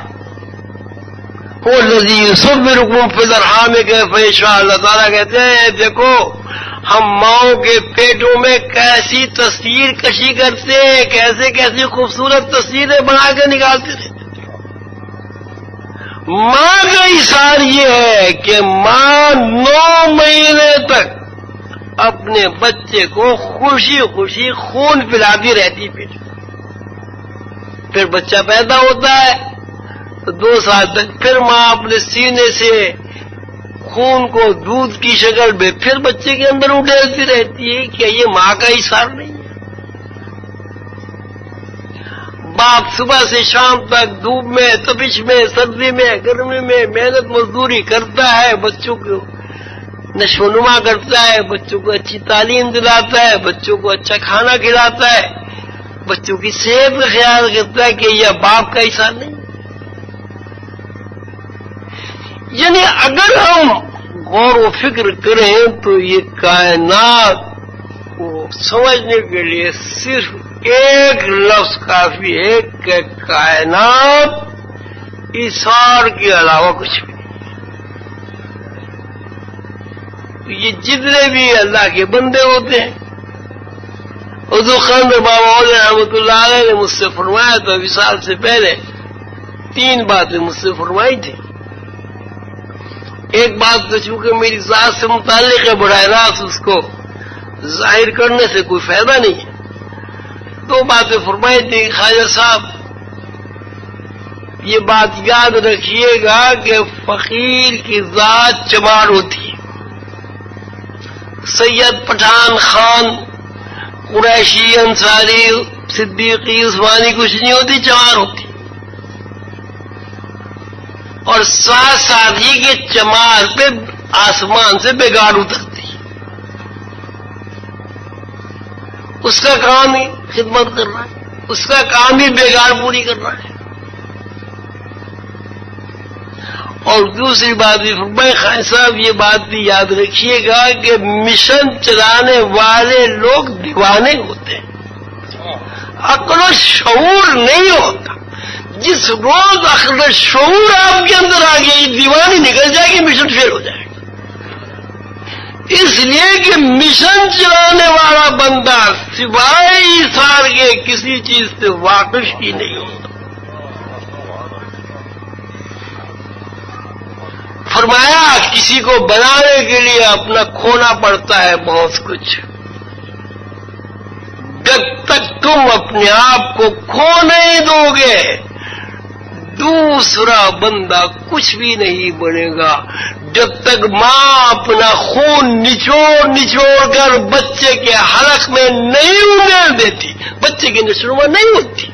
وہ الذی یصورکم فی الارحام کیف یشاء۔ اللہ تعالیٰ کہتے ہیں دیکھو ہم ماؤں کے پیٹوں میں کیسی تصویر کشی کرتے ہیں، کیسی خوبصورت تصویریں بنا کے نکالتے تھے۔ ماں کا ایثار یہ ہے کہ ماں 9 مہینے تک اپنے بچے کو خوشی خوشی خون پلاتی رہتی پیٹ، پھر بچہ پیدا ہوتا ہے تو 2 سال تک پھر ماں اپنے سینے سے خون کو دودھ کی شکل میں پھر بچے کے اندر اڈیلتی رہتی ہے۔ کیا یہ ماں کا ایثار نہیں ہے؟ باپ صبح سے شام تک دھوپ میں، تپش میں، سردی میں، گرمی میں محنت مزدوری کرتا ہے، بچوں کو نشو و نما کرتا ہے، بچوں کو اچھی تعلیم دلاتا ہے، بچوں کو اچھا کھانا کھلاتا ہے، بچوں کی صحت کا خیال کرتا ہے، کہ یہ باپ کا ایثار نہیں؟ یعنی اگر ہم غور و فکر کریں تو یہ کائنات کو سمجھنے کے لیے صرف ایک لفظ کافی ہے کہ کائنات ایثار کے علاوہ کچھ بھی نہیں۔ یہ جتنے بھی اللہ کے بندے ہوتے ہیں، حضور خان بابا رحمۃ اللہ علیہ نے مجھ سے فرمایا تھا وصال سے پہلے 3 باتیں مجھ سے فرمائی تھی۔ ایک بات تو چونکہ میری ذات سے متعلق ہے، براہ راست اس کو ظاہر کرنے سے کوئی فائدہ نہیں ہے۔ 2 باتیں فرمائی تھی خواجہ صاحب، یہ بات یاد رکھیے گا کہ فقیر کی ذات چمار ہوتی ہے، سید پٹھان خان قریشی انصاری صدیقی عثمانی کچھ نہیں ہوتی، چمار ہوتی، اور ساتھ ساتھ ہی کے چمار پہ آسمان سے بگاڑ اترتی، اس کا کام ہی خدمت کرنا ہے، اس کا کام ہی بگاڑ پوری کرنا ہے۔ اور دوسری بات بھی فرمائے خان صاحب، یہ بات بھی یاد رکھیے گا کہ مشن چلانے والے لوگ دیوانے ہوتے ہیں، عقل و شعور نہیں ہوتا۔ جس روز عقل و شعور آپ کے اندر آ گئی، دیوانی نکل جائے گی، مشن فیل ہو جائے گا۔ اس لیے کہ مشن چلانے والا بندہ سوائے ایثار کے کسی چیز سے واقف ہی نہیں ہوتا۔ فرمایا کسی کو بنانے کے لیے اپنا کھونا پڑتا ہے بہت کچھ، جب تک تم اپنے آپ کو کھو نہیں دو گے دوسرا بندہ کچھ بھی نہیں بنے گا۔ جب تک ماں اپنا خون نچوڑ نچوڑ کر بچے کے حلق میں نہیں انگل دیتی، بچے کی نشو و نما نہیں ہوتی۔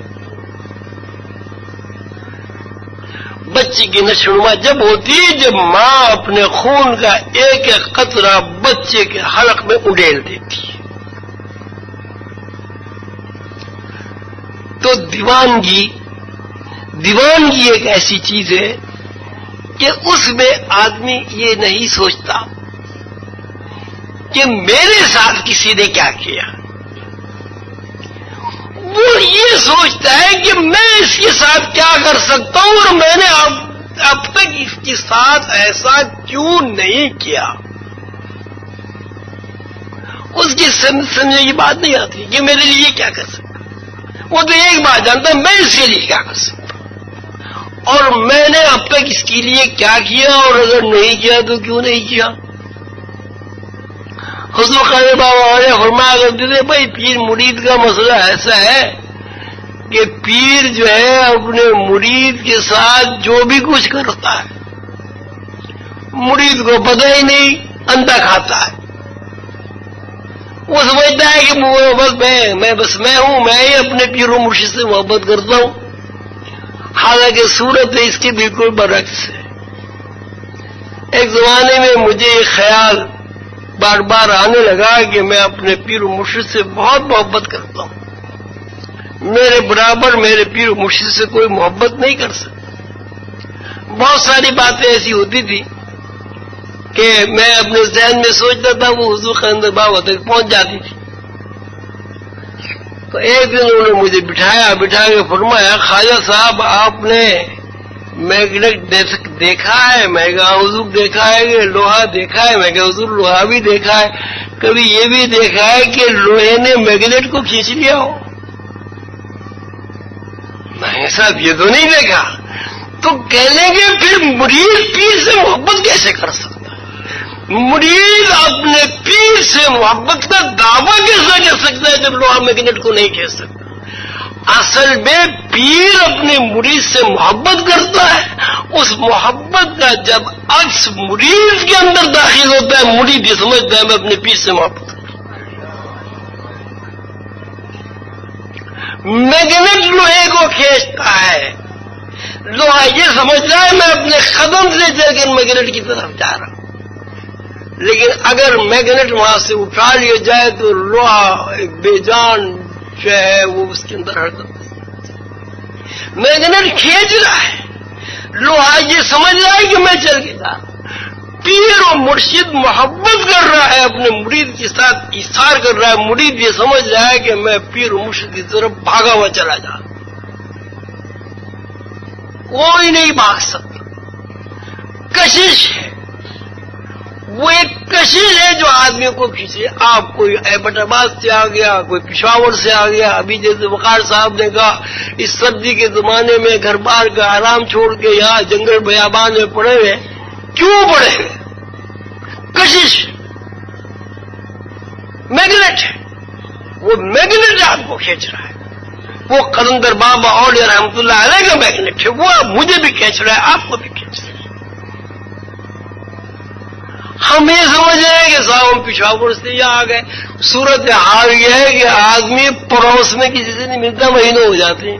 بچے کی نشوونما جب ہوتی ہے جب ماں اپنے خون کا ایک ایک قطرہ بچے کے حلق میں اڈیل دیتی ہے. تو دیوانگی ایک ایسی چیز ہے کہ اس میں آدمی یہ نہیں سوچتا کہ میرے ساتھ کسی نے کیا کیا، وہ یہ سوچتا ہے کہ میں اس کے ساتھ کیا کر سکتا ہوں اور میں نے اب تک اس کے ساتھ ایسا کیوں نہیں کیا. اس کی سمجھنے کی بات نہیں آتی کہ میرے لیے کیا کر سکتا. وہ تو ایک بات جانتا میں اس کے لیے کیا کر سکتا اور میں نے اب تک اس کے لیے کیا کیا، اور اگر نہیں کیا تو کیوں نہیں کیا. حضور قادر بابا نے فرمایا کرتے تھے بھائی پیر مرید کا مسئلہ ایسا ہے کہ پیر جو ہے اپنے مرید کے ساتھ جو بھی کچھ کرتا ہے مرید کو پتہ ہی نہیں، اندھا کھاتا ہے. وہ سمجھتا ہے کہ میں ہوں، میں ہی اپنے پیر و مرشد سے محبت کرتا ہوں، حالانکہ صورت اس کی بالکل برعکس ہے. ایک زمانے میں مجھے یہ خیال بار بار آنے لگا کہ میں اپنے پیر و مرشد سے بہت محبت کرتا ہوں، میرے برابر میرے پیر و مرشد سے کوئی محبت نہیں کر سکتا. بہت ساری باتیں ایسی ہوتی تھی کہ میں اپنے ذہن میں سوچتا تھا وہ حضور قادر بابا تک پہنچ جاتی تھی. تو ایک دن انہوں نے مجھے بٹھا کے فرمایا خواجہ صاحب آپ نے میگنیٹ دیکھا ہے؟ میں کہا حضور دیکھا ہے. کہ لوہا دیکھا ہے؟ میں کہا حضور لوہا بھی دیکھا ہے. کبھی یہ بھی دیکھا ہے کہ لوہے نے میگنیٹ کو کھینچ لیا ہو؟ نہیں صاحب یہ تو نہیں دیکھا. تو کہہ لیں گے پھر مرید پیر سے محبت کیسے کر سکتا؟ مرید اپنے پیر سے محبت کا دعویٰ کیسے کر سکتا ہے جب لوہا میگنیٹ کو نہیں کھینچ سکتا؟ اصل میں پیر اپنے مرید سے محبت کرتا ہے، اس محبت کا جب عکس مرید کے اندر داخل ہوتا ہے مرید یہ سمجھتا ہے میں اپنے پیر سے محبت کرتا ہوں. میگنیٹ لوہے کو کھینچتا ہے، لوہا یہ سمجھ رہا ہے میں اپنے قدم سے چل کر میگنیٹ کی طرف جا رہا ہوں. لیکن اگر میگنیٹ وہاں سے اٹھا لیا جائے تو لوہا ایک بے جان جو ہے وہ اس کے اندر حرکت. میگنیٹ کھینچ رہا ہے، لوہا یہ سمجھ رہا ہے کہ میں چل کے جا رہا ہوں. پیر و مرشد محبت کر رہا ہے، اپنے مرید کے ساتھ ایثار کر رہا ہے. مرید یہ سمجھ رہا ہے کہ میں پیر و مرشد کی طرف بھاگا ہوا چلا جا رہا ہوں. کوئی نہیں بھاگ سکتا. کشش ہے، وہ ایک کشش ہے جو آدمیوں کو کھینچے. آپ کوئی ایبٹ آباد سے آ گیا، کوئی پشاور سے آ گیا. ابھی جیسے وقار صاحب نے کہا اس سردی کے زمانے میں گھر بار کا آرام چھوڑ کے یہاں جنگل بیابان میں پڑے ہوئے. کیوں پڑے ہوئے؟ کشش میگنیٹ ہے، وہ میگنیٹ آپ کو کھینچ رہا ہے. وہ قلندر بابا اور رحمت اللہ علیہ کا میگنیٹ ہے، وہ مجھے بھی کھینچ رہا ہے، آپ کو بھی کھینچ رہا ہے. ہم یہ سمجھ رہے ہیں کہ صاحب ہم پشاور سے یہاں آ گئے. صورت حال یہ ہے کہ آدمی پڑوس میں کسی سے نہیں ملتا، مہینوں ہو جاتے ہیں.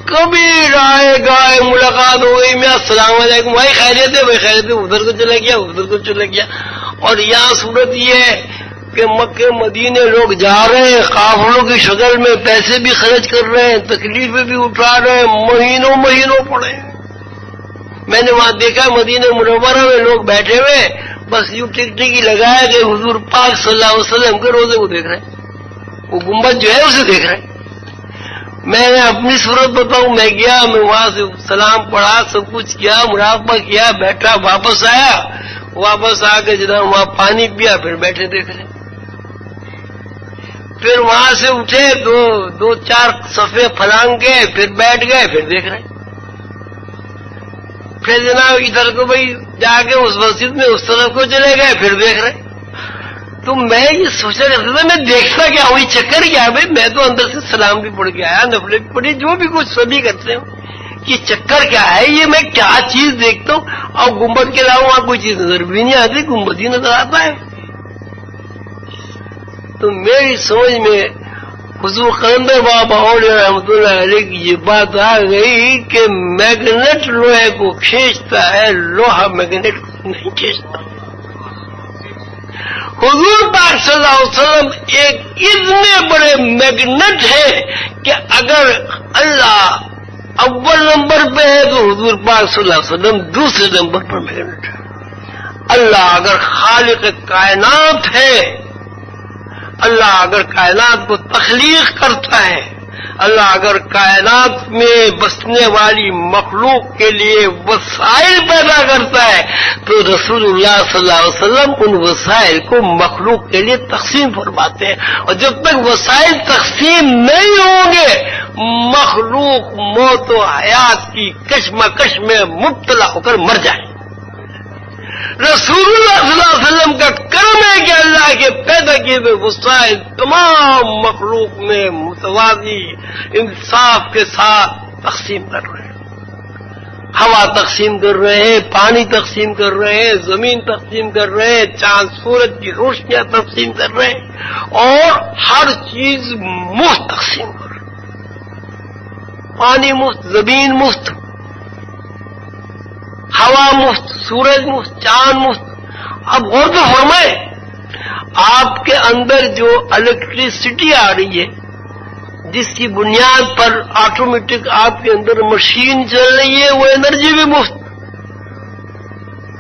کبھی گائے ملاقات ہو گئی، میں السلام علیکم بھائی خیریت ہے؟ بھائی خیریت ہے. ادھر کو چلا گیا، ادھر کو چلا گیا. اور یہاں صورت یہ ہے کہ مکے مدینے لوگ جا رہے ہیں، قافلوں کی شکل میں پیسے بھی خرچ کر رہے ہیں، تکلیفیں بھی اٹھا رہے ہیں، مہینوں پڑے ہیں. میں نے وہاں دیکھا مدینہ منورہ میں لوگ بیٹھے ہوئے بس یوں ٹکٹکی لگائے کہ حضور پاک صلی اللہ علیہ وسلم کے روزے کو دیکھ رہے ہیں، وہ گنبد جو ہے اسے دیکھ رہے ہیں. میں نے اپنی صورت بتاؤں، میں گیا، میں وہاں سے سلام پڑھا، سب کچھ کیا، مراقبہ کیا، بیٹھا، واپس آیا. واپس آ کے جناب وہاں پانی پیا، پھر بیٹھے دیکھ رہے. پھر وہاں سے اٹھے، دو چار صفحے پھلانگ گئے، پھر بیٹھ گئے، پھر دیکھ رہے. پھر جناب ادھر کو بھائی جا کے اس مسجد میں اس طرف کو چلے گئے، پھر دیکھ رہے. تو میں یہ سوچا کرتا تھا میں دیکھتا کیا ہوں، چکر کیا ہے بھائی؟ میں تو اندر سے سلام بھی پڑھ کے آیا، نفلیں بھی پڑھی، جو بھی کچھ سبھی کرتے ہوں. یہ چکر کیا ہے؟ یہ میں کیا چیز دیکھتا ہوں؟ اور گنبد کے علاوہ وہاں کوئی چیز نظر بھی نہیں آتی، گنبد ہی نظر آتا ہے. تو میری سمجھ میں حضور قلندر بابا اولیاء رحمۃ اللہ علیہ کی یہ بات آ گئی کہ میگنیٹ لوہے کو کھینچتا ہے، لوہا میگنیٹ کو نہیں کھینچتا۔ حضور پاک صلی اللہ علیہ وسلم ایک اتنے بڑے میگنیٹ ہے کہ اگر اللہ اول نمبر پہ ہے تو حضور پاک صلی اللہ علیہ وسلم دوسرے نمبر پر میگنیٹ ہے۔ اللہ اگر خالق کائنات ہے، اللہ اگر کائنات کو تخلیق کرتا ہے، اللہ اگر کائنات میں بسنے والی مخلوق کے لیے وسائل پیدا کرتا ہے تو رسول اللہ صلی اللہ علیہ وسلم ان وسائل کو مخلوق کے لیے تقسیم فرماتے ہیں، اور جب تک وسائل تقسیم نہیں ہوں گے مخلوق موت و حیات کی کشمکش میں مبتلا ہو کر مر جائے۔ رسول اللہ صلی اللہ علیہ وسلم کا کرم ہے کہ اللہ کے پیدا کیے ہوئے وسائل تمام مخلوق میں متوازی انصاف کے ساتھ تقسیم کر رہے ہیں۔ ہوا تقسیم کر رہے ہیں، پانی تقسیم کر رہے ہیں، زمین تقسیم کر رہے ہیں، چاند سورج کی روشنیاں تقسیم کر رہے ہیں، اور ہر چیز مفت تقسیم کر رہے ہیں۔ پانی مفت، زمین مفت، ہوا مفت، سورج مفت، چاند مفت۔ اب غور تو فرمائیں، آپ کے اندر جو الیکٹریسٹی آ رہی ہے، جس کی بنیاد پر آٹومیٹک آپ کے اندر مشین چل رہی ہے، وہ انرجی بھی مفت،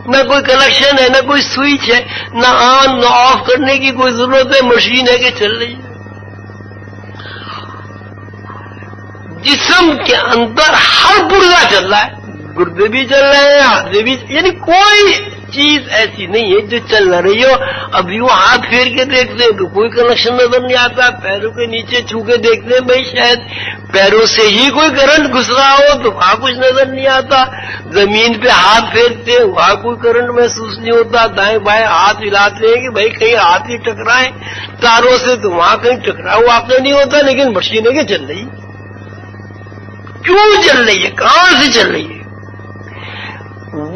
نہ کوئی کنیکشن ہے، نہ کوئی سوئچ ہے، نہ آن نہ آف کرنے کی کوئی ضرورت ہے، مشین ہے کہ چل رہی ہے۔ جسم کے اندر ہر پرزا چل رہا ہے، گردے بھی چل رہے ہیں، ہاتھے بھی، یعنی کوئی چیز ایسی نہیں ہے جو چل نہ رہی ہو۔ اب یوں ہاتھ پھیر کے دیکھتے ہیں تو کوئی کنیکشن نظر نہیں آتا، پیروں کے نیچے چھو کے دیکھتے ہیں بھائی شاید پیروں سے ہی کوئی کرنٹ گھس رہا ہو تو وہاں کچھ نظر نہیں آتا، زمین پہ ہاتھ پھیرتے ہیں وہاں کوئی کرنٹ محسوس نہیں ہوتا، دائیں بائیں ہاتھ ہلاتے ہیں کہ بھائی کہیں ہاتھ ہی ٹکرائیں تاروں سے تو وہاں کہیں ٹکراؤ واقع نہیں ہوتا، لیکن مشینیں کہ چل رہی، کیوں چل رہی ہے، کہاں سے چل رہی ہے؟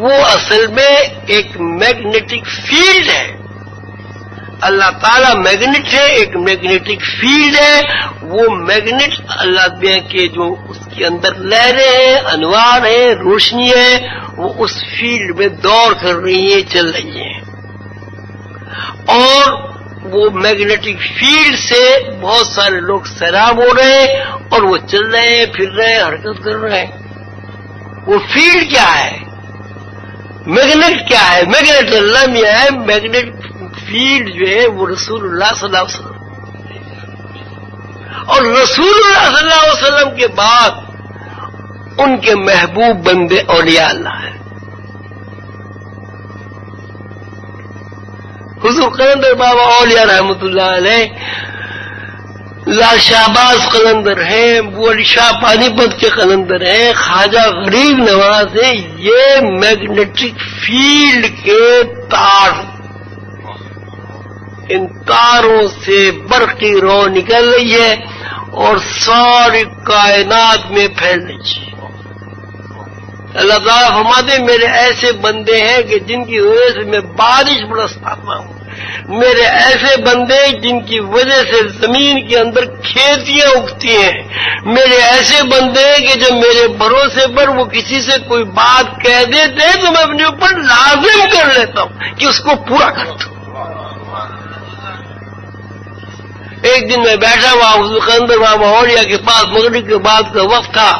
وہ اصل میں ایک میگنیٹک فیلڈ ہے۔ اللہ تعالیٰ میگنیٹ ہے، ایک میگنیٹک فیلڈ ہے۔ وہ میگنیٹ اللہ تعالیٰ کے جو اس کے اندر لہریں ہیں، انوار ہیں، روشنی ہے، وہ اس فیلڈ میں دور کر رہی ہیں، چل رہی ہیں، اور وہ میگنیٹک فیلڈ سے بہت سارے لوگ سیراب ہو رہے ہیں اور وہ چل رہے ہیں، پھر رہے ہیں، حرکت کر رہے ہیں۔ وہ فیلڈ کیا ہے؟ میگنیٹ کیا ہے؟ میگنیٹ اللہ میں ہے، میگنیٹ فیلڈ جو ہے وہ رسول اللہ صلی اللہ علیہ وسلم، اور رسول اللہ صلی اللہ علیہ وسلم کے بعد ان کے محبوب بندے اولیاء اللہ ہیں۔ حضور قلندر بابا اولیاء رحمۃ اللہ علیہ لال شہباز قلندر ہیں، ابو علی شاہ پانی پت کے قلندر ہیں، خواجہ غریب نواز ہیں۔ یہ میگنیٹک فیلڈ کے تار، ان تاروں سے برقی رو نکل رہی ہے اور ساری کائنات میں پھیل رہی ہے۔ اللہ تعالیٰ فرماتے ہیں میرے ایسے بندے ہیں کہ جن کی وجہ سے میں بارش برساتا ہوں، میرے ایسے بندے جن کی وجہ سے زمین کے اندر کھیتیاں اگتی ہیں، میرے ایسے بندے کہ جب میرے بھروسے پر وہ کسی سے کوئی بات کہہ دیتے ہیں تو میں اپنے اوپر لازم کر لیتا ہوں کہ اس کو پورا کر دوں۔ ایک دن میں بیٹھا ہوا حضور قلندر بابا اولیاء کے پاس، مغرب کے بعد کا وقت تھا،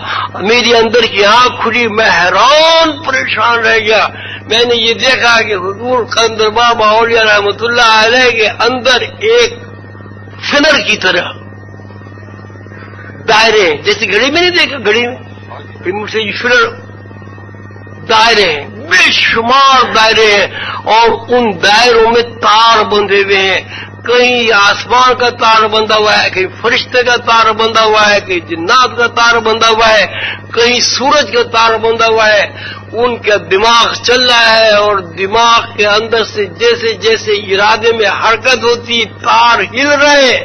میری اندر کی آنکھ کھلی، میں حیران پریشان رہ گیا۔ میں نے یہ دیکھا کہ حضور قلندر بابا اولیاء رحمۃ اللہ علیہ کے اندر ایک فنر کی طرح دائرے، جیسے گھڑی میں نہیں دیکھا، گھڑی میں مجھ سے یہ فنر دائرے ہیں، بے شمار دائرے ہیں، اور ان دائروں میں تار بندھے ہوئے ہیں، کہیں آسمان کا تار بندھا ہوا ہے، کہیں فرشتے کا تار بندھا ہوا ہے، کہیں جنات کا تار بندھا ہوا ہے، کہیں سورج کا تار بندھا ہوا ہے۔ ان کا دماغ چل رہا ہے اور دماغ کے اندر سے جیسے جیسے ارادے میں حرکت ہوتی تار ہل رہے،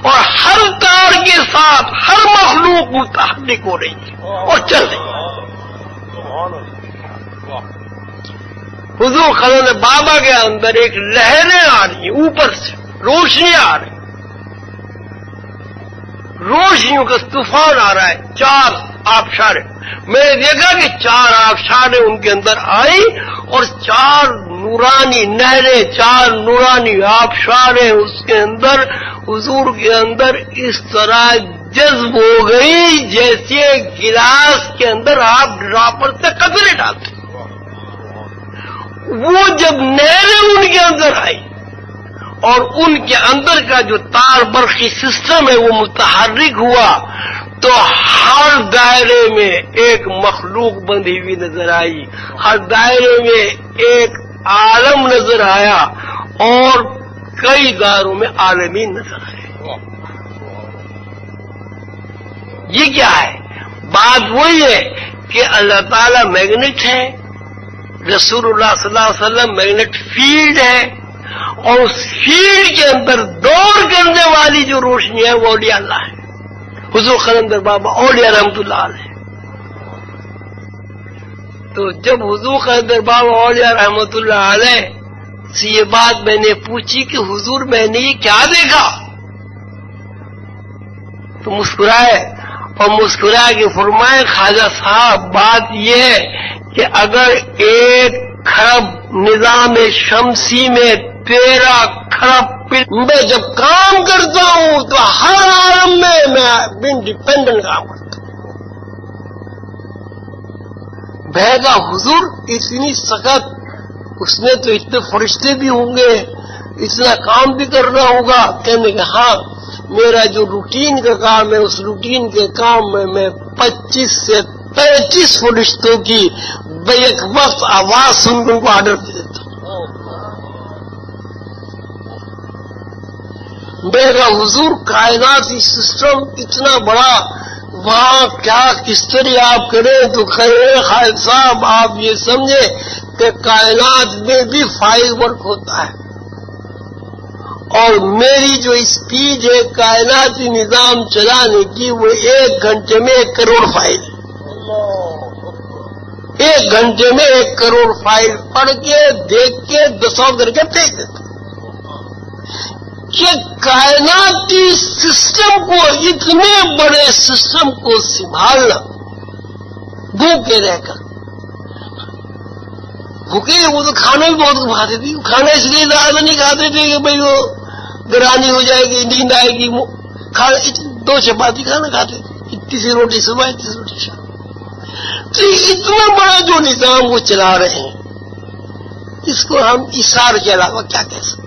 اور ہر تار کے ساتھ ہر مخلوق متحرک ہو رہی ہے اور چل رہی ہے۔ حضور قلندر بابا کے اندر ایک لہریں آ رہی ہیں، اوپر سے روشنی آ رہی، روشنیوں کا طوفان آ رہا ہے، 4 آبشاریں. میں نے دیکھا کہ 4 آبشاریں ان کے اندر آئی اور 4 نورانی نہریں، 4 نورانی آبشاریں اس کے اندر حضور کے اندر اس طرح جذب ہو گئی جیسے گلاس کے اندر آپ ڈراپر سے قطرے ڈالتے. وہ جب نہریں ان کے اندر آئی اور ان کے اندر کا جو تار برقی سسٹم ہے وہ متحرک ہوا تو ہر دائرے میں ایک مخلوق بندھی ہوئی نظر آئی، ہر دائرے میں ایک عالم نظر آیا اور کئی دائروں میں عالمین نظر آئے. یہ کیا ہے؟ بات وہی ہے کہ اللہ تعالیٰ میگنیٹ ہے، رسول اللہ صلی اللہ علیہ وسلم میگنیٹ فیلڈ ہے، اور اس فیلڈ کے اندر دور کرنے والی جو روشنی ہے وہ اولیاء اللہ ہے. حضور قلندر بابا اولیاء رحمت اللہ علیہ. تو جب حضور قلندر بابا اولیاء رحمت اللہ علیہ سے یہ بات میں نے پوچھی کہ حضور میں نے یہ کیا دیکھا، تو مسکرائے اور مسکرا کے فرمائے خواجہ صاحب بات یہ ہے کہ اگر 1 کھرب نظام شمسی میں 13 کھرب میں جب کام کرتا ہوں تو ہر عالم میں انڈیپینڈنٹ کام کرتا ہوں. بہگا حضور اتنی سخت، اس نے تو اتنے فرشتے بھی ہوں گے، اتنا کام بھی کرنا ہوگا. کہنے کہ ہاں میرا جو روٹین کا کام ہے اس روٹین کے کام میں 25 سے 35 فرشتوں کی بیک وقت آواز سن کر ان کو آرڈر دے دیتا ہوں. میرا حضور کائناتی سسٹم اتنا بڑا، وہاں کیا کس طرح آپ کریں تو کہے خالد صاحب آپ یہ سمجھے کہ کائنات میں بھی فائل ورک ہوتا ہے، اور میری جو اسپیڈ ہے کائناتی نظام چلانے کی وہ 1 گھنٹے میں 1 کروڑ فائل، 1 گھنٹے میں 1 کروڑ فائل پڑھ کے دیکھ کے 200 کر کے پھینک دیتا. کہ کائناتی سسٹم کو، اتنے بڑے سسٹم کو سنبھالنا بھوکے رہ کر، بھوکے وہ تو کھانا بھی بہت کھاتے تھے، کھانا اس لیے زیادہ نہیں کھاتے تھے کہ بھئی وہ گرانی ہو جائے گی، نیند آئے گی. کھانا 2 چپاتی کھانا کھاتے تھے، اتنی سی روٹی صبح اتنی سی روٹی شام. تو اتنا بڑا جو نظام وہ چلا رہے ہیں اس کو ہم اشار کے علاوہ کیا کہہ سکتے.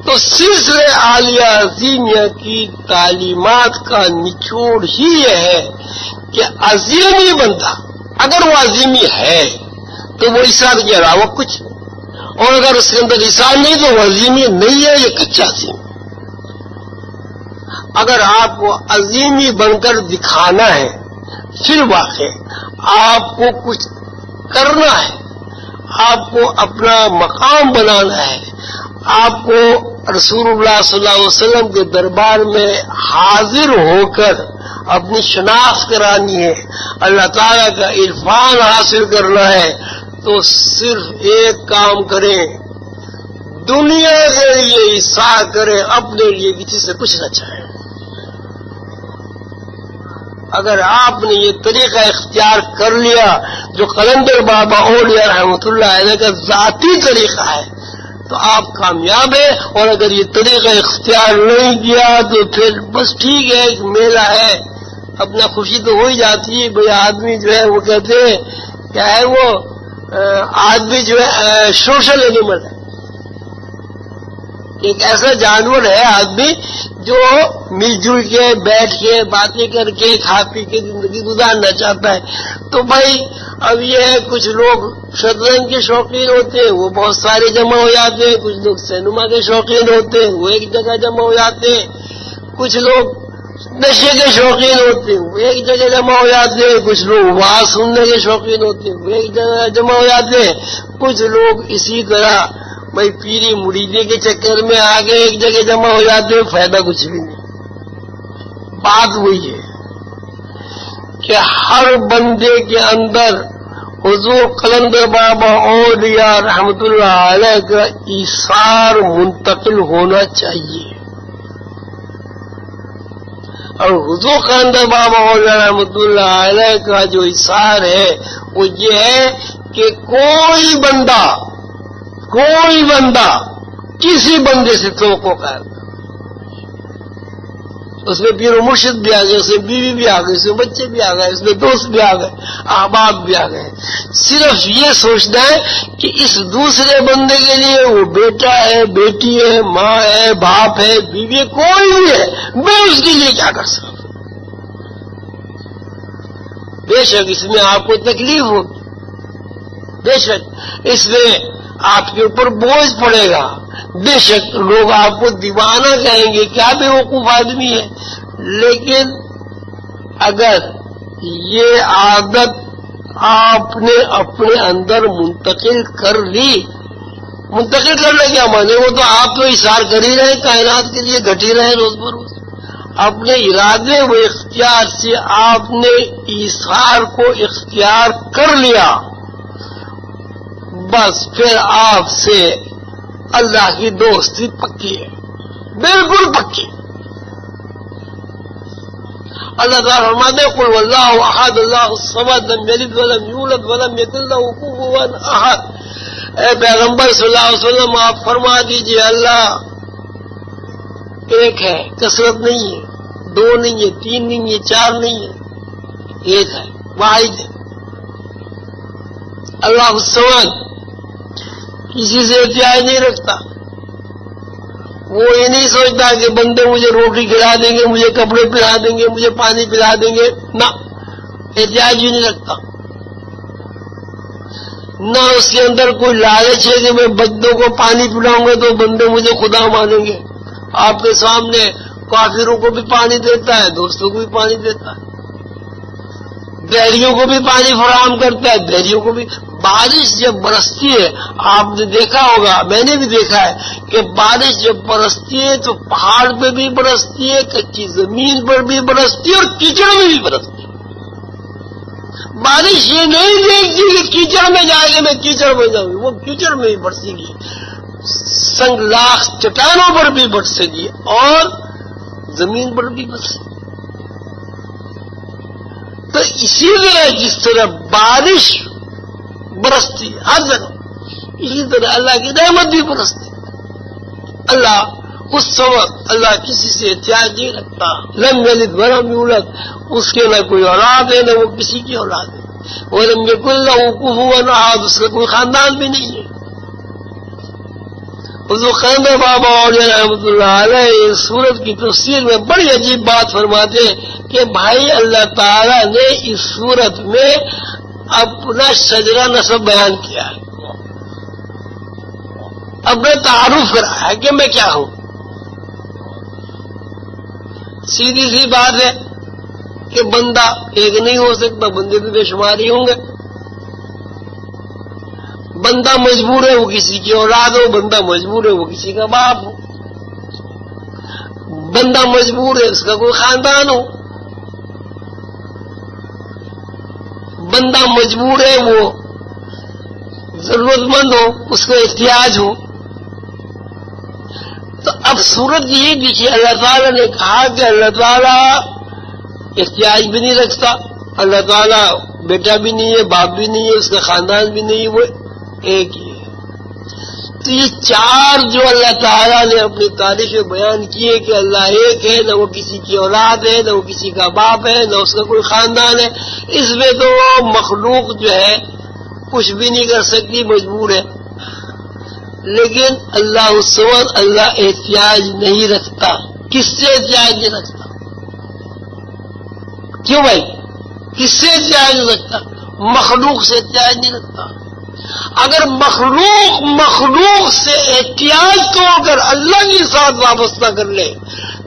تو سلسلے عالیہ عظیمیہ کی تعلیمات کا نچوڑ ہی یہ ہے کہ عظیمی بندہ اگر وہ عظیمی ہے تو وہ اشار کے علاوہ کچھ، اور اگر اس کے اندر اشار نہیں تو وہ عظیمی نہیں ہے، یہ کچا عظیم. اگر آپ کو عظیمی بن کر دکھانا ہے پھر واقع آپ کو کچھ کرنا ہے، آپ کو اپنا مقام بنانا ہے، آپ کو رسول اللہ صلی اللہ علیہ وسلم کے دربار میں حاضر ہو کر اپنی شناخت کرانی ہے، اللہ تعالیٰ کا عرفان حاصل کرنا ہے. تو صرف ایک کام کریں، دنیا کے لیے عیسیٰ کریں، اپنے لیے کسی سے کچھ نہ چاہیں. اگر آپ نے یہ طریقہ اختیار کر لیا جو قلندر بابا اولیاء رحمت اللہ علیہ کا ذاتی طریقہ ہے تو آپ کامیاب ہیں. اور اگر یہ طریقہ اختیار نہیں کیا تو پھر بس ٹھیک ہے، ایک میلہ ہے، اپنا خوشی تو ہو ہی جاتی ہے. بھئی آدمی جو ہے وہ کہتے ہیں کیا ہے، وہ آدمی جو ہے سوشل اینیمل ہے، ایک ایسا جانور ہے آدمی جو مل جل کے بیٹھ کے باتیں کر کے کھا پی کے زندگی گزارنا چاہتا ہے. تو بھائی اب یہ ہے کچھ لوگ شطرنج کے شوقین ہوتے ہیں وہ بہت سارے جمع ہو جاتے ہیں، کچھ لوگ سینما کے شوقین ہوتے ہیں وہ ایک جگہ جمع ہو جاتے ہیں، کچھ لوگ نشے کے شوقین ہوتے ہیں وہ ایک جگہ جمع ہو جاتے ہیں، کچھ لوگ وعظ سننے کے شوقین ہوتے ہیں وہ ایک جگہ جمع ہو جاتے ہیں، کچھ لوگ اسی طرح بھائی پیری مریدی کے چکر میں آگے ایک جگہ جمع ہو جاتے ہیں، فائدہ کچھ بھی نہیں. بات وہی ہے کہ ہر بندے کے اندر حضور قلندر بابا اولیاء رحمت اللہ علیہ کا ایثار منتقل ہونا چاہیے. اور حضور خاندہ بابا مولانا رحمۃ اللہ علیہ کا جو اشعار ہے وہ یہ ہے کہ کوئی بندہ کسی بندے سے توقع کر، اس میں پیر و مرشد بھی آ گئے، اس میں بیوی بھی آ گئی، اس میں بچے بھی آ گئے، اس میں دوست بھی آ گئے، احباب بھی آ گئے، صرف یہ سوچنا ہے کہ اس دوسرے بندے کے لیے وہ بیٹا ہے، بیٹی ہے، ماں ہے، باپ ہے، بیوی ہے، کوئی بھی ہے، میں اس کے لیے کیا کر سکتا ہوں؟ بے شک اس میں آپ کو تکلیف ہوگی، بے شک اس میں آپ کے اوپر بوجھ پڑے گا، بے شک لوگ آپ کو دیوانہ کہیں گے، کیا بے وقوف آدمی ہے، لیکن اگر یہ عادت آپ نے اپنے اندر منتقل کر لی، منتقل کرنا کیا مانے، وہ تو آپ تو اشار کر ہی رہے، کائنات کے لیے گھٹ ہی رہے روز بروز، اپنے ارادے و اختیار سے آپ نے اشار کو اختیار کر لیا، بس پھر آپ سے اللہ کی دوستی پکی ہے، بالکل پکی۔ اللہ تعالیٰ فرماتے ہیں قل واللہ احد اللہ الصمد لم یلد ولم یولد ولم یکن لہ کفوا احد، اے پیغمبر صلی اللہ علیہ وسلم آپ فرما دیجئے اللہ ایک ہے، کثرت نہیں ہے، دو نہیں ہے، تین نہیں ہے، چار نہیں ہے، ایک ہے، واحد ہے، اللہ الصمد، کسی سے احتیاج نہیں رکھتا، وہ یہ نہیں سوچتا کہ بندے مجھے روٹی کھلا دیں گے، مجھے کپڑے پلا دیں گے، مجھے پانی پلا دیں گے، نہ، احتیاج بھی نہیں رکھتا، نہ اس کے اندر کوئی لالچ ہے کہ میں بندوں کو پانی پلاؤں گا تو بندے مجھے خدا مانیں گے۔ آپ کے سامنے کافروں کو بھی پانی دیتا ہے، دوستوں کو بھی پانی دیتا ہے، بحریوں کو بھی پانی فراہم کرتا ہے، بحریوں کو بھی۔ بارش جب برستی ہے، آپ نے دیکھا ہوگا، میں نے بھی دیکھا ہے کہ بارش جب برستی ہے تو پہاڑ پہ بھی برستی ہے، کچی زمین پر بھی برستی ہے اور کیچڑ میں بھی برستی ہے۔ بارش یہ نہیں دیکھتی کہ کیچڑ میں جائے گا میں کیچڑ میں جاؤں گی، وہ کیچڑ میں بھی برسے گی، سنگ لاخ چٹانوں پر بھی برسے گی اور زمین پر بھی برسے گی۔ تو اسی طرح جس طرح بارش برستی ہر جگہ، اسی طرح اللہ کی رحمت بھی برستی۔ اللہ اس وقت اللہ کسی سے احتیاج نہیں رکھتا، لم یلد ولم یولد، اس کے نہ کوئی اولاد ہے نہ وہ کسی کی اولاد ہے، ولم یکن لہ کفوا احد، اس کا کوئی خاندان بھی نہیں ہے۔ حضور خاندہ بابا مولانا رحمۃ اللہ علیہ اس سورت کی تفسیر میں بڑی عجیب بات فرماتے ہیں کہ بھائی اللہ تعالیٰ نے اس سورت میں اپنا شجرہ نسب بیان کیا ہے، اپنا تعارف کرا ہے کہ میں کیا ہوں۔ سیدھی سی بات ہے کہ بندہ ایک نہیں ہو سکتا، بندے بھی بے شمار ہی ہوں گے۔ بندہ مجبور ہے وہ کسی کی اولاد ہو، بندہ مجبور ہے وہ کسی کا باپ ہو، بندہ مجبور ہے اس کا کوئی خاندان ہو، بندہ مجبور ہے وہ ضرورت مند ہو، اس کو احتیاج ہو۔ تو اب صورت یہی دیکھیے، اللہ تعالیٰ نے کہا کہ اللہ تعالیٰ احتیاج بھی نہیں رکھتا، اللہ تعالیٰ بیٹا بھی نہیں ہے، باپ بھی نہیں ہے، اس کا خاندان بھی نہیں ہے، وہ ایک ہی ہے۔ تو یہ چار جو اللہ تعالیٰ نے اپنی تعریف میں بیان کیے کہ اللہ ایک ہے، نہ وہ کسی کی اولاد ہے، نہ وہ کسی کا باپ ہے، نہ اس کا کوئی خاندان ہے، اس میں تو مخلوق جو ہے کچھ بھی نہیں کر سکتی، مجبور ہے۔ لیکن اللہ الصمد، اللہ احتیاج نہیں رکھتا، کس سے احتیاج نہیں رکھتا؟ کیوں بھائی؟ کس سے احتیاج نہیں رکھتا؟ مخلوق سے احتیاج نہیں رکھتا۔ اگر مخلوق سے احتیاج توڑ کر اللہ کے ساتھ وابستہ کر لے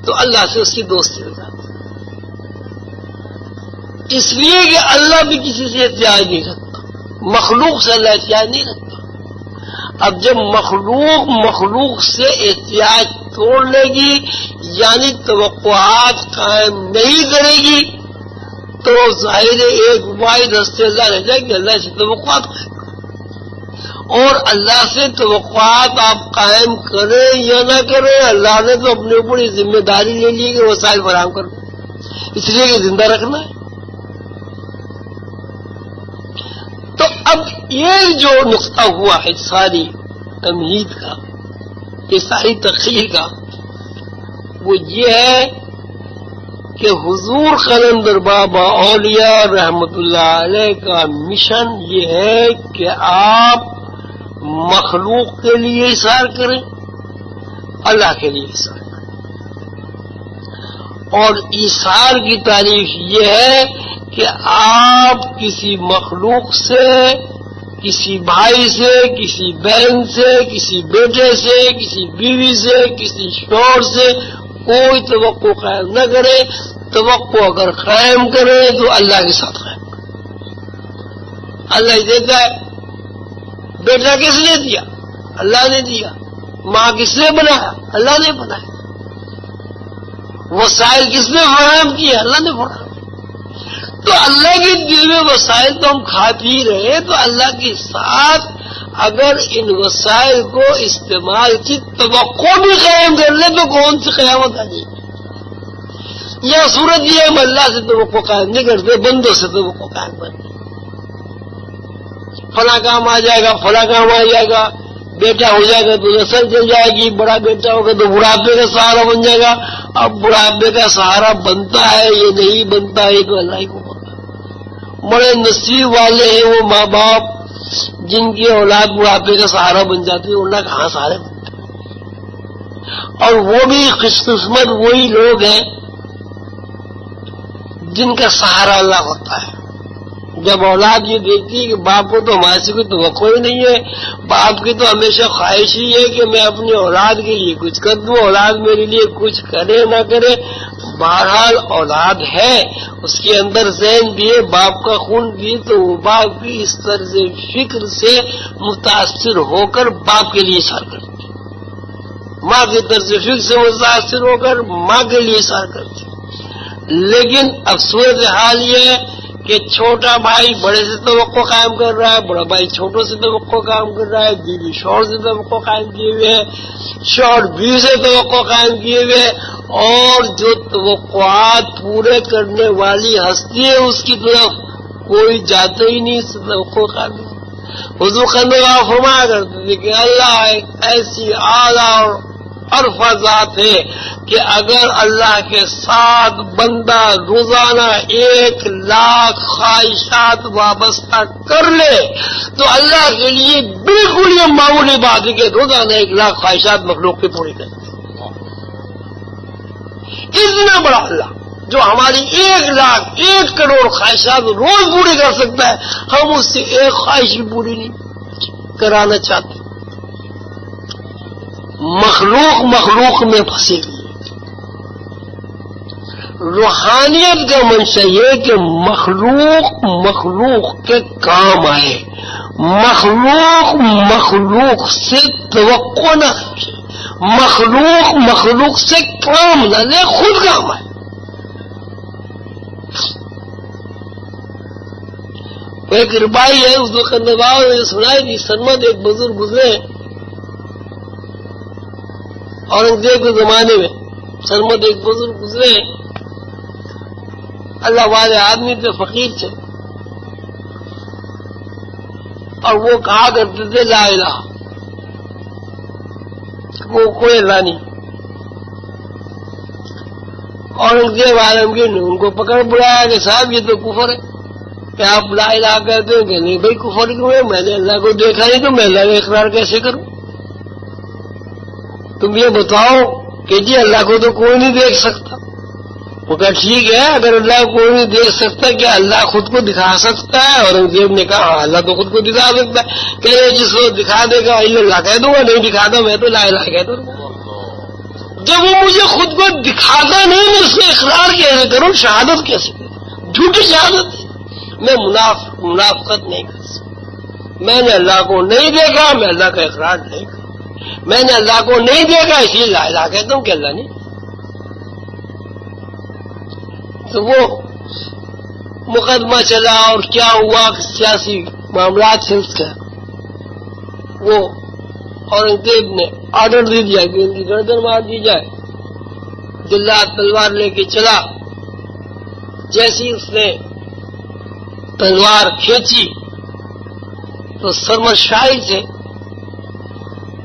تو اللہ سے اس کی دوستی ہو جاتی، اس لیے کہ اللہ بھی کسی سے احتیاج نہیں رکھتا، مخلوق سے اللہ احتیاج نہیں رکھتا۔ اب جب مخلوق سے احتیاج توڑ لے گی یعنی توقعات قائم نہیں کرے گی تو ظاہر ایک واحد ہستی اللہ رہ جائے گی، اللہ سے توقعات قائم، اور اللہ سے توقعات آپ قائم کریں یا نہ کریں، اللہ نے تو اپنے اوپر یہ ذمہ داری لے لی کہ وسائل فراہم کر، اس لیے کہ زندہ رکھنا ہے. تو اب یہ جو نقطہ ہوا ہے ساری تمہید کا، یہ ساری تخیر کا، وہ یہ ہے کہ حضور قلندر بابا اولیاء رحمت اللہ علیہ کا مشن یہ ہے کہ آپ مخلوق کے لیے اظہار کریں، اللہ کے لیے اظہار کریں. اور اظہار کی تعریف یہ ہے کہ آپ کسی مخلوق سے، کسی بھائی سے، کسی بہن سے، کسی بیٹے سے، کسی بیوی سے، کسی شوہر سے کوئی توقع قائم نہ کرے. توقع اگر قائم کرے تو اللہ کے ساتھ قائم کرے. اللہ ہی دیتا ہے. بیٹا کس نے دیا؟ اللہ نے دیا. ماں کس نے بنایا؟ اللہ نے بنایا. وسائل کس نے فراہم کیے؟ اللہ نے فراہم. تو اللہ کے دیے ہوئے وسائل تو ہم کھا پی رہے ہیں، تو اللہ کے ساتھ اگر ان وسائل کو استعمال کی توقع بھی قائم کر لیں تو کون سی قیامت آ جائے گی؟ یا صورت یہ ہم اللہ سے توقع قائم نہیں کرتے، بندوں سے توقع قائم کرتے. فلاں کام آ جائے گا، فلاں کام آ جائے گا، بیٹا ہو جائے گا تو نسل چل جائے گی، بڑا بیٹا ہوگا تو بڑھاپے کا سہارا بن جائے گا. اب بڑھاپے کا سہارا بنتا ہے یہ نہیں بنتا ہے تو اللہ ہی کو پتا. بڑے نصیب والے ہیں وہ ماں باپ جن کی اولاد بڑھاپے کا سہارا بن جاتی ہے، ورنہ کہاں سہارے بنتے ہیں. اور وہ بھی خوش قسمت وہی لوگ ہیں جن کا سہارا اللہ ہوتا ہے. جب اولاد یہ دیکھتی ہے کہ باپ کو تو ہمارے سے کوئی توقع ہی نہیں ہے، باپ کی تو ہمیشہ خواہش ہی ہے کہ میں اپنی اولاد کے لیے کچھ کر دوں، اولاد میرے لیے کچھ کرے نہ کرے، بہرحال اولاد ہے، اس کے اندر ذہن بھی ہے، باپ کا خون بھی، تو وہ باپ کی اس طرز فکر سے متاثر ہو کر باپ کے لیے اشار کرتی، ماں کی طرز فکر سے متاثر ہو کر ماں کے لیے اشار کرتی. لیکن اب صورتحال یہ ہے کہ چھوٹا بھائی بڑے سے توقع قائم کر رہا ہے، بڑا بھائی چھوٹوں سے توقع قائم کر رہا ہے، بیوی شوہر سے توقع قائم کیے ہوئے ہے، شوہر بیوی سے توقع قائم کیے ہوئے ہے، اور جو توقعات پورے کرنے والی ہستی ہے اس کی طرف کوئی جاتا ہی نہیں، اس سے توقع قائم. حضور خندقہ فرمایا کرتے تھے کہ اللہ ایک ایسی اعلیٰ اور عرفہ ذات ہے کہ اگر اللہ کے ساتھ بندہ روزانہ 1,00,000 خواہشات وابستہ کر لے تو اللہ کے لیے بالکل یہ معمولی بات ہے کہ روزانہ 1,00,000 خواہشات مخلوق کی پوری کرتے. اتنا بڑا اللہ جو ہماری 1,00,000 1 کروڑ خواہشات روز پوری کر سکتا ہے، ہم اس سے ایک خواہش بھی پوری نہیں کرانا چاہتے. مخلوق میں پھنسی ہوئی ہے. روحانیت کا منشا یہ کہ مخلوق کے کام آئے، مخلوق سے توقع نہ رکھے، مخلوق سے کام نہ لے، خود کام آئے. ایک ربائی ہے اس وقت نباؤ نے سنائی تھی، سرمد ایک بزرگ گزرے اورنگزیب کے زمانے میں، سرمد ایک بزرگ گزرے، اللہ والے آدمی تھے، فقیر تھے، اور وہ کہا کرتے تھے لا الہ، وہ کوئی اللہ نہیں. اورنگزیب عالمگیر نے ان کو پکڑ بلایا کہ صاحب یہ تو کفر ہے کہ آپ لا الہ کہتے ہیں. کہ نہیں بھائی کفر کیوں ہے؟ میں نے اللہ کو دیکھا نہیں تو میں اللہ کا اقرار کیسے کروں؟ تم یہ بتاؤ کہ جی اللہ کو تو کوئی نہیں دیکھ سکتا. وہ کہا ٹھیک ہے، اگر اللہ کو کوئی نہیں دیکھ سکتا کیا اللہ خود کو دکھا سکتا ہے؟ اورنگزیب نے کہا ہاں اللہ تو خود کو دکھا سکتا ہے. کہ جس کو دکھا دے گا اللہ کہہ دوں گا، نہیں دکھاتا میں تو لا الہ کہہ دوں گا. جب وہ مجھے خود کو دکھاتا نہیں میں اس کو اقرار کیسے کروں؟ شہادت کیسے کروں؟ جھوٹی شہادت ہے. میں منافقت نہیں کر سکتا. میں نے اللہ کو نہیں دیکھا، میں اللہ کا اقرار نہیں کروں. میں نے اللہ کو نہیں دیکھا اس لیے لا الہ کہتا ہوں کہ اللہ نہیں. تو وہ مقدمہ چلا اور کیا ہوا، سیاسی معاملات سے اس کا وہ اورنگزیب نے آرڈر دے دیا کہ ان کی گردن مار دی جائے. جلاد تلوار لے کے چلا جیسی اس نے تلوار کھینچی تو سرمد شاہی سے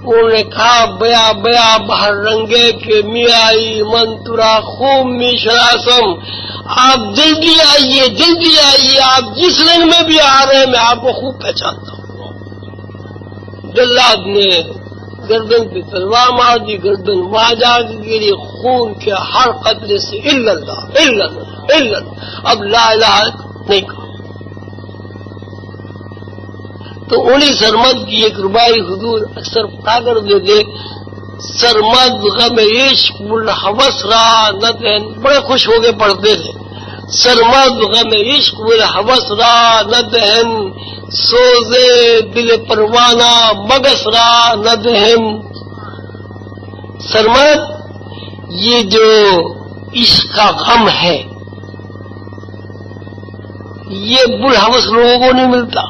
انہوں نے کہا بیا بیا بہر رنگے کے میائی منترا خوب می شراسم، آپ جلدی آئیے، آپ جس رنگ میں بھی آ رہے ہیں میں آپ کو خوب پہچانتا ہوں۔ جلاد نے گردن پہ تلوار مار دی، گردن وہاں جا کے گری، خون کے ہر قطرے سے الا اللہ الا اللہ الا اللہ، اب لا الہ نہیں کہا۔ تو انہی سرمد کی ایک ربائی حضور اکثر پڑھا کر دیتے، سرمد غم عشق بالحوث را ندہن، بڑے خوش ہو کے پڑھتے تھے، سرمد غم عشق بالحوث را ندہن، سوزے دل پروانہ مگس را ندہن۔ سرمد یہ جو عشق کا غم ہے یہ بالحوث لوگوں کو نہیں ملتا،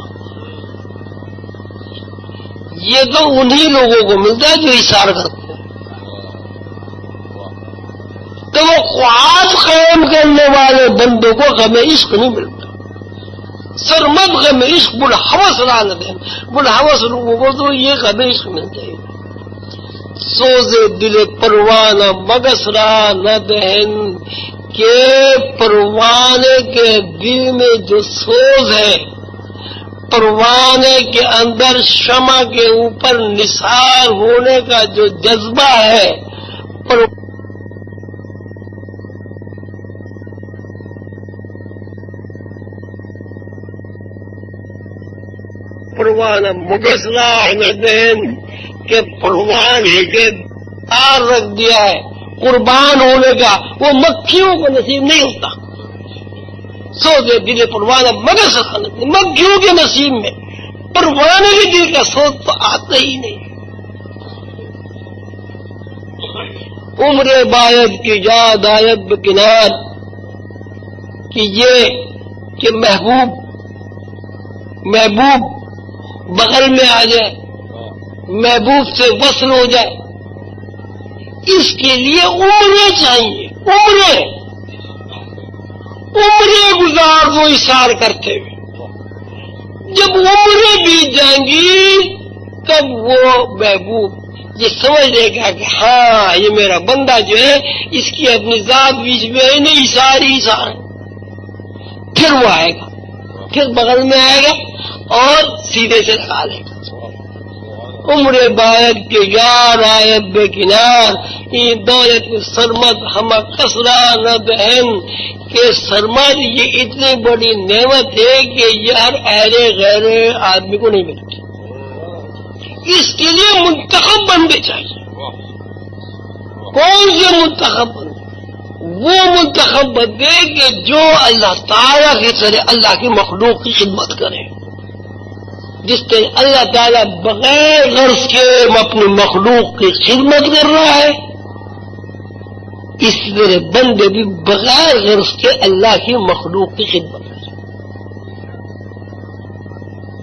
یہ تو انہی لوگوں کو ملتا ہے جو اشار کرتے ہیں۔ تو وہ خواب قائم کرنے والے بندوں کو غم عشق نہیں ملتا۔ سرمد غم عشق بالحوث را ندہن، بالحوث لوگوں کو تو یہ غم عشق ملتا ہے۔ سوزے دل پروانہ مگس را ندہن، کہ پروانے کے دل میں جو سوز ہے، پروانے کے اندر شمع کے اوپر نثار ہونے کا جو جذبہ ہے، پروانہ مگسلا ندہن، کہ پروانے کے تار رکھ دیا ہے قربان ہونے کا، وہ مکھیوں کو نصیب نہیں ہوتا۔ سوزے دل پروانہ مگر مکھیوں کے نصیب میں پروانے کے دل کا سوز تو آتا ہی نہیں۔ عمر باید کی یاد آیت بکنار، کہ یہ کہ محبوب بغل میں آ جائے، محبوب سے وصل ہو جائے، اس کے لیے عمریں چاہیے، عمریں گزار دو اشار کرتے ہوئے۔ جب عمریں بیت جائیں گی تب وہ محبوب یہ سمجھ لے گا کہ ہاں یہ میرا بندہ جو ہے اس کی اپنی ذات بیچ میں ہے، نہیں اشار ہی اشار ہے۔ پھر وہ آئے گا، پھر بغل میں آئے گا اور سیدھے سے لگا لے گا۔ عمر باید کے یار آیت بے کنار، این دولت سرمد ہمہ کسرا نہ دہن، کہ سرمد یہ اتنی بڑی نعمت ہے کہ یہ ہر اہل غیر آدمی کو نہیں ملتی۔ اس کے لیے منتخب بندے چاہیے۔ کون سے منتخب بندے؟ وہ منتخب بندے کہ جو اللہ تعالیٰ کی طرح اللہ کی مخلوق کی خدمت کرے، جس طرح اللہ تعالیٰ بغیر غرض کے اپنی مخلوق کی خدمت کر رہا ہے، اس طرح بندے بھی بغیر غرض کے اللہ کی مخلوق کی خدمت کریں۔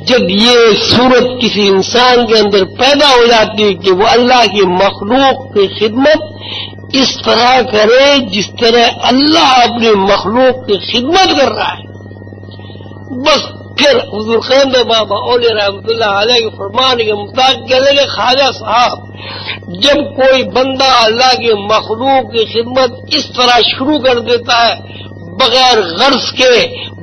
جب یہ صورت کسی انسان کے اندر پیدا ہو جاتی ہے کہ وہ اللہ کی مخلوق کی خدمت اس طرح کرے جس طرح اللہ اپنی مخلوق کی خدمت کر رہا ہے، بس پھر حضور خیمد بابا اولیاء رحمۃ اللہ علیہ کے فرمان کے مطابق کہنے کہ خواجہ صاحب جب کوئی بندہ اللہ کی مخلوق کی خدمت اس طرح شروع کر دیتا ہے، بغیر غرض کے،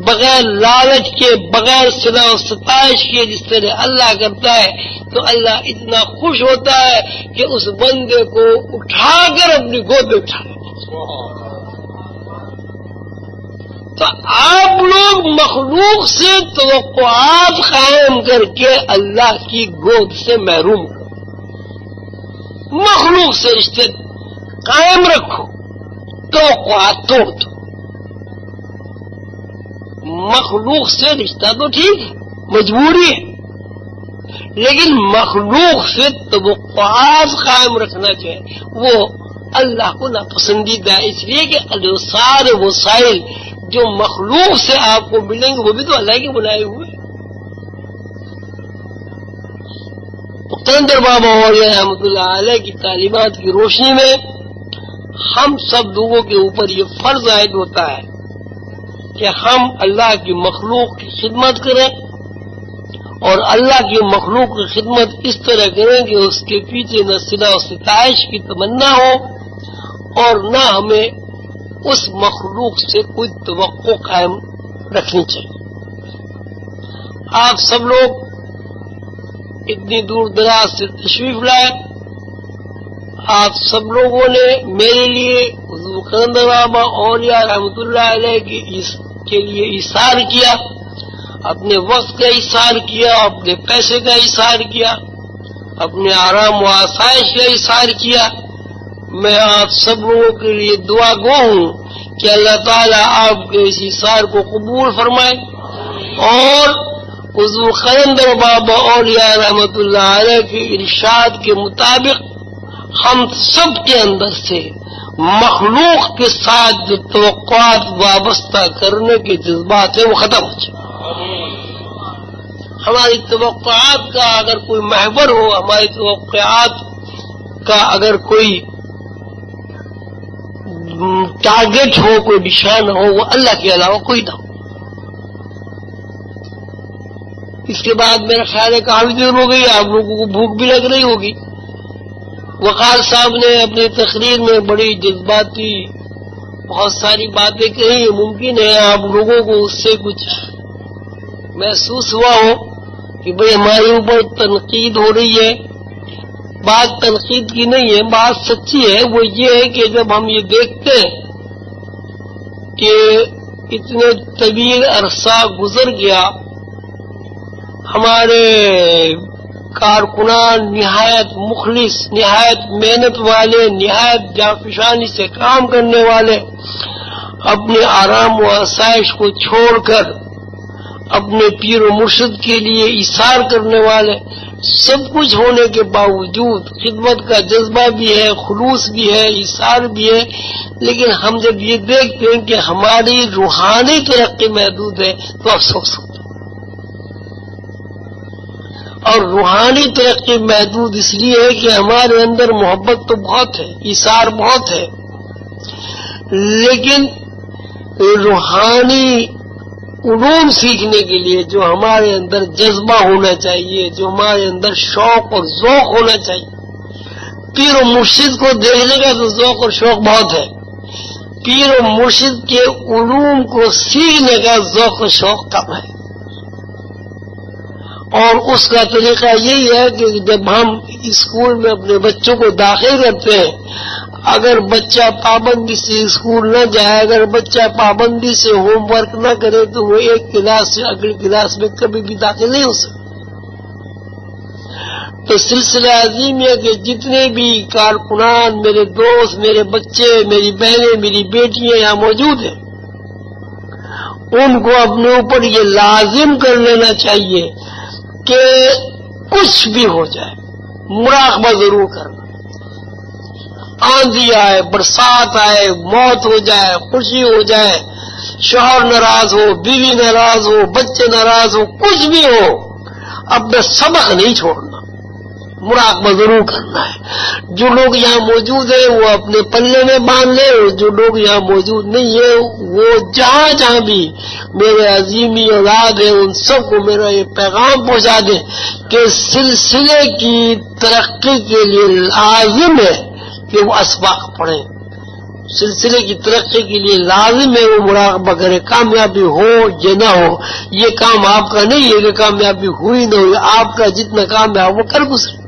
بغیر لالچ کے، بغیر صلاح و ستائش کے، جس طرح اللہ کرتا ہے، تو اللہ اتنا خوش ہوتا ہے کہ اس بندے کو اٹھا کر اپنی گود میں اٹھا لیتا ہے۔ تو آپ لوگ مخلوق سے توقعات قائم کر کے اللہ کی گود سے محروم کرو، مخلوق سے رشتے قائم رکھو، توقعات توڑ دو۔ مخلوق سے رشتہ تو ٹھیک ہے، مجبوری ہے، لیکن مخلوق سے توقعات قائم رکھنا جو ہے وہ اللہ کو ناپسندیدہ ہے، اس لیے کہ سارے وسائل جو مخلوق سے آپ کو ملیں گے وہ بھی تو اللہ کے بنائے ہوئے۔ قلندر بابا اولیاء رحمۃ اللہ علیہ کی تعلیمات کی روشنی میں ہم سب لوگوں کے اوپر یہ فرض عائد ہوتا ہے کہ ہم اللہ کی مخلوق کی خدمت کریں اور اللہ کی مخلوق کی خدمت اس طرح کریں کہ اس کے پیچھے نہ صلہ و ستائش کی تمنا ہو اور نہ ہمیں اس مخلوق سے کوئی توقع قائم رکھنی چاہیے۔ آپ سب لوگ اتنی دور دراز سے تشریف لائے، آپ سب لوگوں نے میرے لیے حضور قلندر بابا اولیاء رحمۃ اللہ علیہ کے لیے ایثار کیا، اپنے وقت کا ایثار کیا، اپنے پیسے کا ایثار کیا، اپنے آرام و آسائش کا ایثار کیا۔ میں آپ سب لوگوں کے لیے دعا گو ہوں کہ اللہ تعالیٰ آپ کے اس ایثار کو قبول فرمائے اور حضور قلندر بابا اولیاء رحمۃ اللہ علیہ کے ارشاد کے مطابق ہم سب کے اندر سے مخلوق کے ساتھ جو توقعات وابستہ کرنے کے جذبات ہیں وہ ختم ہو جائے۔ ہماری توقعات کا اگر کوئی محور ہو، ہماری توقعات کا اگر کوئی ٹارگٹ ہو، کوئی نشان ہو، وہ اللہ کے علاوہ کوئی نہ ہو۔ اس کے بعد میرا خیال ہے کافی دیر ہو گئی، آپ لوگوں کو بھوک بھی لگ رہی ہوگی۔ وقار صاحب نے اپنی تقریر میں بڑی جذباتی بہت ساری باتیں کہی، ممکن ہے آپ لوگوں کو اس سے کچھ محسوس ہوا ہو کہ بھئی ہمارے اوپر تنقید ہو رہی ہے۔ بات تنقید کی نہیں ہے، بات سچی ہے۔ وہ یہ ہے کہ جب ہم یہ دیکھتے ہیں کہ اتنے طویل عرصہ گزر گیا، ہمارے کارکنان نہایت مخلص، نہایت محنت والے، نہایت جانفشانی سے کام کرنے والے، اپنے آرام و آسائش کو چھوڑ کر اپنے پیر و مرشد کے لیے ایثار کرنے والے، سب کچھ ہونے کے باوجود خدمت کا جذبہ بھی ہے، خلوص بھی ہے، ایثار بھی ہے، لیکن ہم جب یہ دیکھتے ہیں کہ ہماری روحانی ترقی محدود ہے تو افسوس ہوتا ہے۔ اور روحانی ترقی محدود اس لیے ہے کہ ہمارے اندر محبت تو بہت ہے، ایثار بہت ہے، لیکن روحانی علوم سیکھنے کے لیے جو ہمارے اندر جذبہ ہونا چاہیے، جو ہمارے اندر شوق اور ذوق ہونا چاہیے، پیر و مرشد کو دیکھنے کا تو ذوق اور شوق بہت ہے، پیر و مرشد کے علوم کو سیکھنے کا ذوق و شوق کم ہے۔ اور اس کا طریقہ یہی ہے کہ جب ہم اسکول میں اپنے بچوں کو داخل کرتے ہیں، اگر بچہ پابندی سے اسکول نہ جائے، اگر بچہ پابندی سے ہوم ورک نہ کرے تو وہ ایک کلاس سے اگلی کلاس میں کبھی بھی داخل نہیں ہو سکتا۔ تو سلسلہ عظیم ہے کہ جتنے بھی کارکنان، میرے دوست، میرے بچے، میری بہنیں، میری بیٹیاں یہاں موجود ہیں، ان کو اپنے اوپر یہ لازم کر لینا چاہیے کہ کچھ بھی ہو جائے مراقبہ ضرور کرنا۔ آندھی آئے، برسات آئے، موت ہو جائے، خوشی ہو جائے، شوہر ناراض ہو، بیوی ناراض ہو، بچے ناراض ہو، کچھ بھی ہو، اپنا سبق نہیں چھوڑنا، مراقبہ ضرور کرنا ہے۔ جو لوگ یہاں موجود ہیں وہ اپنے پلے میں باندھ لیں، اور جو لوگ یہاں موجود نہیں ہیں وہ جہاں جہاں بھی میرے عظیمی اولاد ہیں ان سب کو میرا یہ پیغام پہنچا دیں کہ سلسلے کی ترقی کے لیے لازم ہے کہ وہ اسباق پڑھیں، سلسلے کی ترقی کے لیے لازم ہے وہ مراقبہ کرے، کامیابی ہو یا نہ ہو۔ یہ کام آپ کا نہیں ہے کہ کامیابی ہوئی نہ ہوئی، آپ کا جتنا کام ہے وہ کر گزرے۔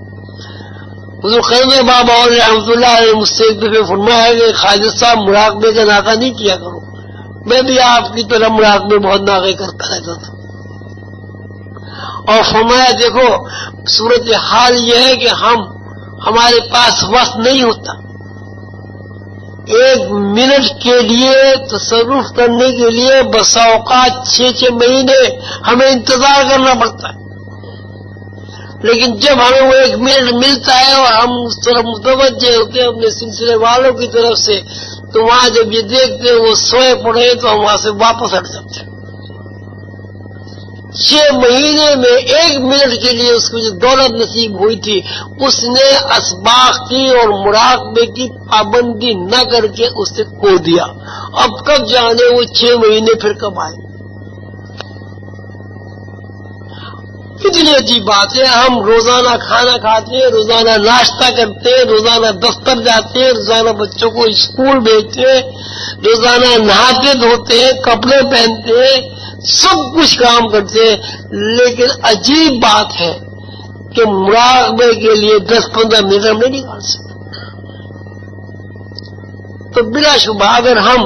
حضور قلندر بابا اور رحمۃ اللہ علیہ مجھ سے ایک دفعہ فرمایا کہ خواجہ صاحب مراقبے کا ناغہ نہیں کیا کرو۔ میں بھی آپ کی طرح مراقبے بہت ناغے کرتا رہتا تھا، اور فرمایا دیکھو صورت حال یہ ہے کہ ہمارے پاس وقت نہیں ہوتا، ایک منٹ کے لیے تصرف کرنے کے لیے بسا اوقات 6 مہینے ہمیں انتظار کرنا پڑتا ہے، لیکن جب ہمیں وہ 1 منٹ ملتا ہے اور ہم اس طرف متوجہ ہوتے ہیں اپنے سلسلے والوں کی طرف سے، تو وہاں جب یہ دیکھتے ہیں وہ سوئے پڑے تو ہم وہاں سے واپس ہٹ جاتے ہیں۔ 6 مہینے میں 1 منٹ کے لیے اس کو جو دولت نصیب ہوئی تھی اس نے اسباق کی اور مراقبے کی پابندی نہ کر کے اسے کھو دیا. اب کب جانے وہ 6 مہینے پھر کب آئے. کتنی عجیب بات ہے. ہم روزانہ کھانا کھاتے ہیں, روزانہ ناشتہ کرتے ہیں, روزانہ دفتر جاتے ہیں, روزانہ بچوں کو اسکول بھیجتے ہیں, روزانہ نہاتے دھوتے ہیں, کپڑے پہنتے ہیں, سب کچھ کام کرتے ہیں, لیکن عجیب بات ہے کہ مراقبے کے لیے 10-15 منٹ ہم نہیں نکال سکتے. تو بلا شبہ اگر ہم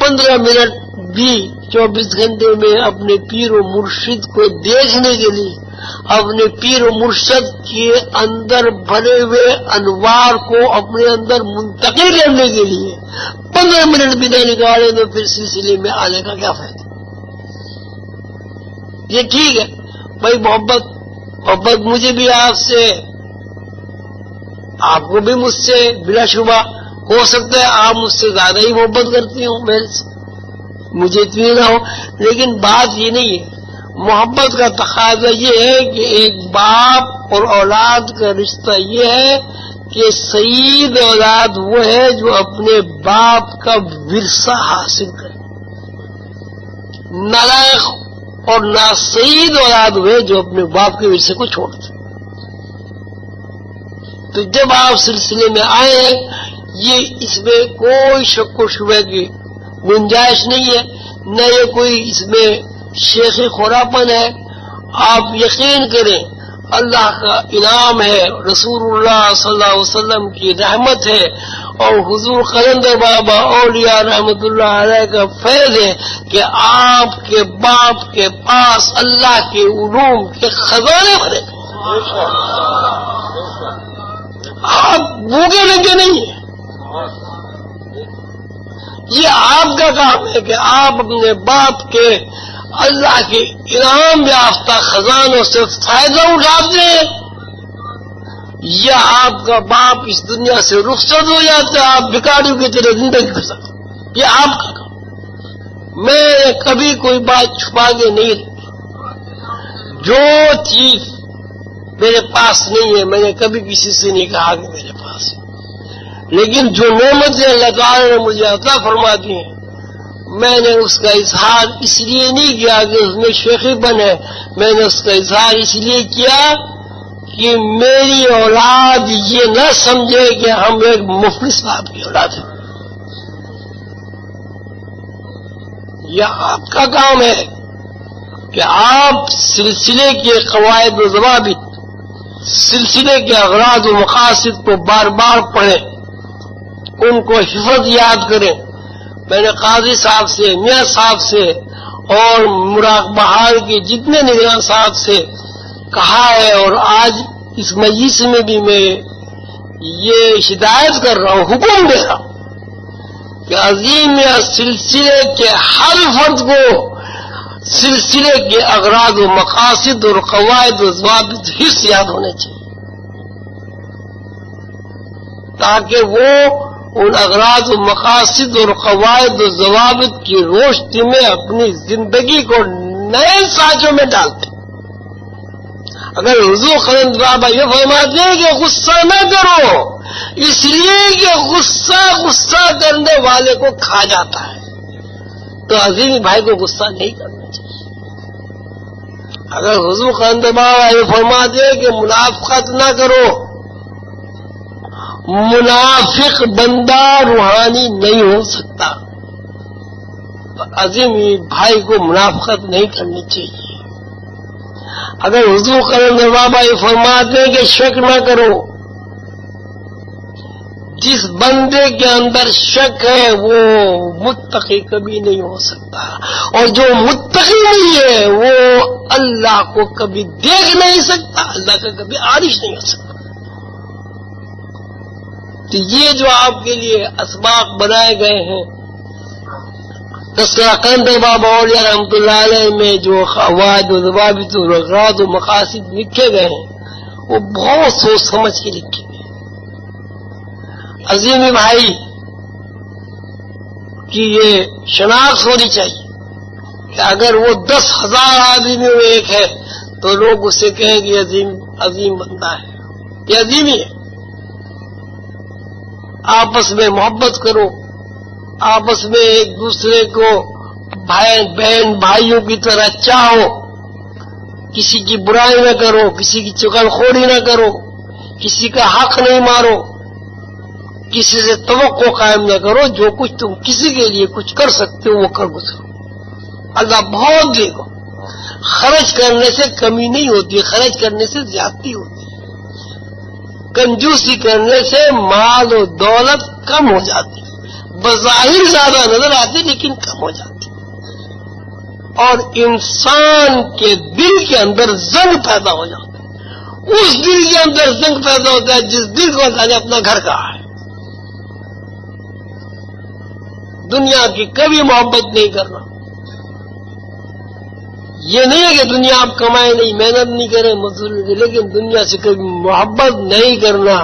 15 منٹ بھی 24 گھنٹے میں اپنے پیر و مرشد کو دیکھنے کے لیے, اپنے پیر و مرشد کے اندر بھرے ہوئے انوار کو اپنے اندر منتقل کرنے کے لیے 15 منٹ بھی نہ نکالے تو پھر سلسلے میں آنے کا کیا فائدہ. یہ ٹھیک ہے بھائی, محبت مجھے بھی آپ سے, آپ کو بھی مجھ سے, بلا شبہ ہو سکتا ہے آپ مجھ سے زیادہ ہی محبت کرتی ہوں میرے سے, مجھے اتنی نہ ہو, لیکن بات یہ نہیں ہے. محبت کا تقاضا یہ ہے کہ ایک باپ اور اولاد کا رشتہ یہ ہے کہ سعید اولاد وہ ہے جو اپنے باپ کا ورثہ حاصل کرے, نالائق اور ناسعید اولاد وہ ہے جو اپنے باپ کے ورثے کو چھوڑ دے. تو جب آپ سلسلے میں آئے ہیں, یہ اس میں کوئی شک و شبہ کی گنجائش نہیں ہے, نہ یہ کوئی اس میں شیخی خوراپن ہے. آپ یقین کریں اللہ کا انعام ہے, رسول اللہ صلی اللہ علیہ وسلم کی رحمت ہے, اور حضور قلندر بابا اولیاء رحمت اللہ علیہ کا فیض ہے کہ آپ کے باپ کے پاس اللہ کے علوم کے خزانے بھرے. آپ بھوکے لگے نہیں ہیں. یہ آپ کا کام ہے کہ آپ اپنے باپ کے اللہ کے انعام یافتہ خزانوں سے فائدہ اٹھاتے ہیں, یا آپ کا باپ اس دنیا سے رخصت ہو جاتا ہے, آپ بھکاریوں کی طرح زندگی گزارتے. یہ آپ کا کام. میں کبھی کوئی بات چھپا کے نہیں رکھی. جو چیز میرے پاس نہیں ہے میں نے کبھی کسی سے نہیں کہا کہ میرے پاس ہے, لیکن جو نعمتیں اللہ تعالی نے مجھے عطا فرما دی ہیں میں نے اس کا اظہار اس لیے نہیں کیا کہ اس میں شیخی بن ہے, میں نے اس کا اظہار اس لیے کیا کہ میری اولاد یہ نہ سمجھے کہ ہم ایک مفلس باپ کی اولاد ہیں. یہ آپ کا کام ہے کہ آپ سلسلے کے قواعد و ضوابط, سلسلے کے اغراض و مقاصد کو بار بار پڑھیں, ان کو حفظ یاد کریں. میں نے قاضی صاحب سے, میاں صاحب سے اور مراقبہ حال کے جتنے نگران صاحب سے کہا ہے, اور آج اس مجلس میں بھی میں یہ ہدایت کر رہا ہوں, حکم دے رہا ہوں کہ عظیم سلسلے کے ہر فرد کو سلسلے کے اغراض و مقاصد اور قواعد و ضوابط حفظ یاد ہونے چاہیے, تاکہ وہ ان اغراض و مقاصد اور قواعد و ضوابط کی روشنی میں اپنی زندگی کو نئے سانچوں میں ڈالتے. اگر حضور قلند بابا یہ فرماتے ہیں کہ غصہ نہ کرو, اس لیے کہ غصہ کرنے والے کو کھا جاتا ہے, تو عظیم بھائی کو غصہ نہیں کرنا چاہیے. اگر حضور قلند بابا یہ فرماتے ہیں کہ منافقت نہ کرو, منافق بندہ روحانی نہیں ہو سکتا, تو عظیم بھائی کو منافقت نہیں کرنی چاہیے. اگر حضور قلند بابا یہ فرماتے ہیں کہ شک نہ کرو, جس بندے کے اندر شک ہے وہ متقی کبھی نہیں ہو سکتا, اور جو متقی نہیں ہے وہ اللہ کو کبھی دیکھ نہیں سکتا, اللہ کا کبھی عارف نہیں ہو سکتا. تو یہ جو آپ کے لیے اسباق بنائے گئے ہیں, تذکرہ قلندر بابا اولیاء رحمت اللہ علیہ میں جو قواعد و ضوابط و اغراض و مقاصد لکھے گئے ہیں, وہ بہت سوچ سمجھ کے لکھے گئے. عظیم بھائی کی یہ شناخت ہونی چاہیے کہ اگر وہ 10,000 آدمی میں ایک ہے تو لوگ اسے کہیں گے عظیم بندہ ہے، یہ عظیم ہی ہے۔ آپس میں محبت کرو، آپس میں ایک دوسرے کو بہن بھائیوں کی طرح چاہو، کسی کی برائی نہ کرو، کسی کی چغل خوری نہ کرو، کسی کا حق نہیں مارو، کسی سے توقع قائم نہ کرو۔ جو کچھ تم کسی کے لیے کچھ کر سکتے ہو وہ کر گزرو۔ اللہ بہت دے گا، خرچ کرنے سے کمی نہیں ہوتی، خرچ کرنے سے زیادتی ہوتی ہے۔ کنجوسی کرنے سے مال و دولت کم ہو جاتی، بظاہر زیادہ نظر آتی لیکن کم ہو جاتی، اور انسان کے دل کے اندر زنگ پیدا ہو جاتا ہے۔ اس دل کے اندر زنگ پیدا ہوتا ہے جس دل کو اللہ نے اپنا گھر کہا ہے۔ دنیا کی کبھی محبت نہیں کرنا۔ یہ نہیں ہے کہ دنیا آپ کمائیں نہیں، محنت نہیں کریں، مزدوری نہیں، لیکن دنیا سے کبھی محبت نہیں کرنا،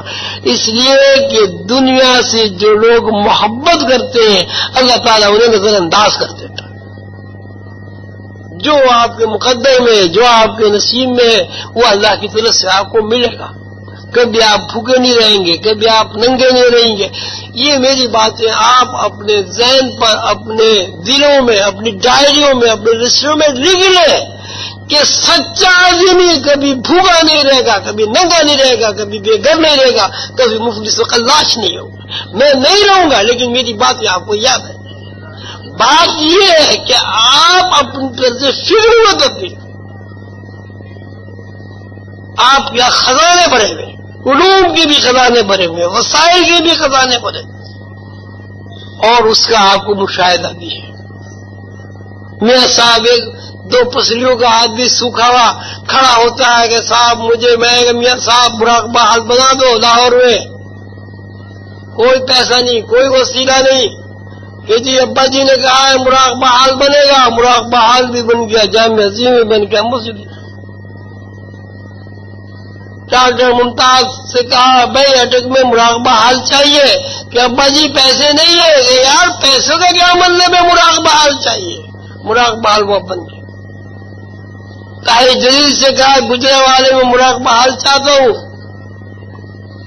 اس لیے کہ دنیا سے جو لوگ محبت کرتے ہیں اللہ تعالیٰ انہیں نظر انداز کر دیتا ہے۔ جو آپ کے مقدر میں، جو آپ کے نصیب میں ہے، وہ اللہ کی طرف سے آپ کو ملے گا۔ کبھی آپ بھوکے نہیں رہیں گے، کبھی آپ ننگے نہیں رہیں گے۔ یہ میری باتیں آپ اپنے ذہن پر، اپنے دلوں میں، اپنی ڈائریوں میں، اپنے رجسٹروں میں لکھ لیں کہ سچا آدمی کبھی بھوکا نہیں رہے گا، کبھی ننگا نہیں رہے گا، کبھی بے گھر نہیں رہے گا، کبھی مفلس و قلاش نہیں ہوگا۔ میں نہیں رہوں گا لیکن میری باتیں آپ کو یاد ہے۔ بات یہ ہے کہ آپ اپنی طرف سے فکر میں تبدیل، آپ کے خزانے بھرے ہوئے، علوم کے بھی خزانے بھرے ہوئے، وسائل کے بھی خزانے بھرے ہوئے، اور اس کا آپ کو مشاہدہ بھی ہے۔ میاں صاحب ایک 2 پسلیوں کا آدمی سوکھا ہوا کھڑا ہوتا ہے کہ صاحب مجھے، میں میاں صاحب مراقبہ حال بنا دو لاہور میں، کوئی پیسہ نہیں، کوئی وسیلہ نہیں، کہ جی ابا جی نے کہا ہے مراقبہ حال بنے گا، مراقبہ حال بھی بن گیا، جامع عظیم بھی بن گیا، مسجد۔ ڈاکٹر ممتاز سے کہا بھائی اٹک میں مراقبہ حال چاہیے، کہ ابا جی پیسے نہیں ہے، کہ یار پیسوں کا کیا مطلب ہے، مراقبہ حال چاہیے، مراقبہ حال وہ بن گیا۔ طاہر جلیل سے کہا گجرے والے میں مراقبہ حال چاہتا ہوں،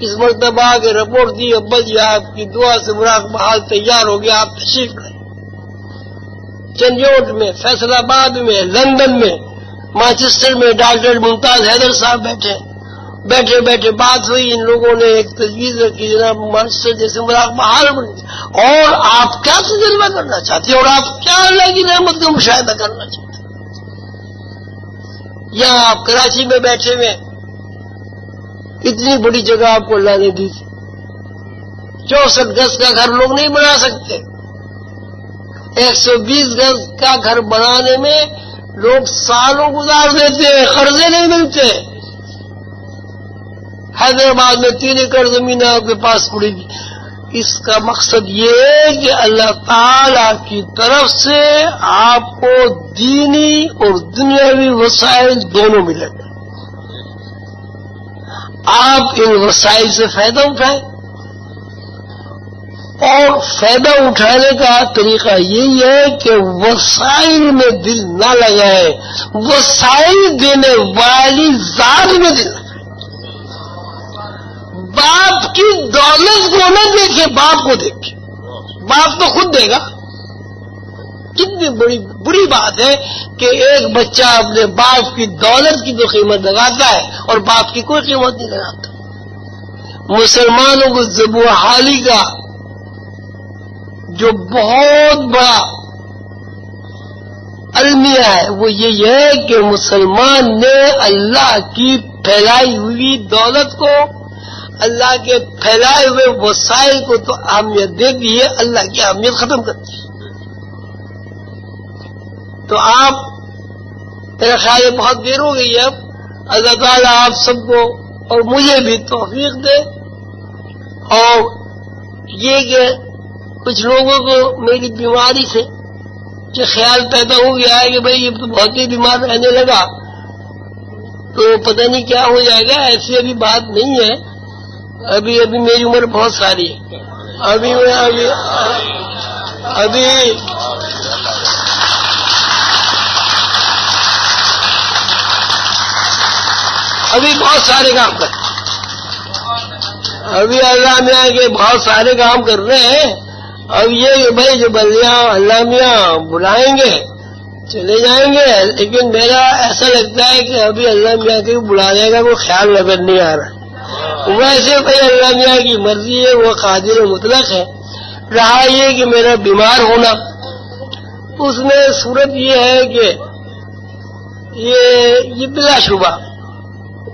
اس مرتبہ کے رپورٹ دی، ابا جی آپ کی دعا سے مراقبہ حال تیار ہو گیا، آپ تشریف لائیں۔ چنجوٹ میں، فیصل آباد میں، لندن میں، مانچسٹر میں ڈاکٹر ممتاز حیدر صاحب بیٹھے بیٹھے بات ہوئی، ان لوگوں نے ایک تجویز رکھی، جناب مانچسٹر جیسے مراقبہ حال بن گیا۔ اور آپ کیا تجربہ کرنا چاہتے ہیں، اور آپ کیا اللہ کی رحمت کا مشاہدہ کرنا چاہتے ہیں؟ یہاں آپ کراچی میں بیٹھے ہوئے، اتنی بڑی جگہ آپ کو اللہ نے دی تھی، 64 گز کا گھر لوگ نہیں بنا سکتے، 120 گز کا گھر بنانے میں لوگ سالوں گزار دیتے ہیں، قرضے نہیں ملتے۔ حیدرآباد میں 3 ایکڑ زمین آپ کے پاس پڑے گی۔ اس کا مقصد یہ ہے کہ اللہ تعالی کی طرف سے آپ کو دینی اور دنیاوی وسائل دونوں ملے گا، آپ ان وسائل سے فائدہ اٹھائیں، اور فائدہ اٹھانے کا طریقہ یہی ہے کہ وسائل میں دل نہ لگائے، وسائل دینے والی ذات میں دل لگائے۔ باپ کی دولت کو نہ دیکھے، باپ کو دیکھے، باپ تو خود دے گا۔ کتنی بری بات ہے کہ ایک بچہ اپنے باپ کی دولت کی تو قیمت لگاتا ہے اور باپ کی کوئی قیمت نہیں لگاتا۔ مسلمانوں کو ذبح حالی کا جو بہت بڑا المیہ ہے وہ یہ ہے کہ مسلمان نے اللہ کی پھیلائی ہوئی دولت کو، اللہ کے پھیلائے ہوئے وسائل کو تو اہمیت دے دی ہے، اللہ کی اہمیت ختم کر دی۔ تو آپ، میرا خیال ہے بہت دیر ہو گئی ہے، اب اللہ تعالیٰ آپ سب کو اور مجھے بھی توفیق دے، اور یہ کہ کچھ لوگوں کو میری بیماری سے جو خیال پیدا ہو گیا ہے کہ بھائی یہ تو بہت ہی بیمار رہنے لگا تو پتہ نہیں کیا ہو جائے گا، ایسی ابھی بات نہیں ہے۔ ابھی میری عمر بہت ساری ہے، ابھی ابھی بہت سارے کام کر ابھی اللہ میاں کے بہت سارے کام کر رہے ہیں. اب یہ کہ بھائی جو بلیاں اللہ میاں بلائیں گے چلے جائیں گے، لیکن میرا ایسا لگتا ہے کہ ابھی اللہ میاں کے بلانے کا کوئی خیال نظر نہیں آ رہا. ویسے بھائی اللہ میاں کی مرضی ہے، وہ قادر مطلق ہے. رہا یہ کہ میرا بیمار ہونا، اس میں صورت یہ ہے کہ یہ بلا شبہ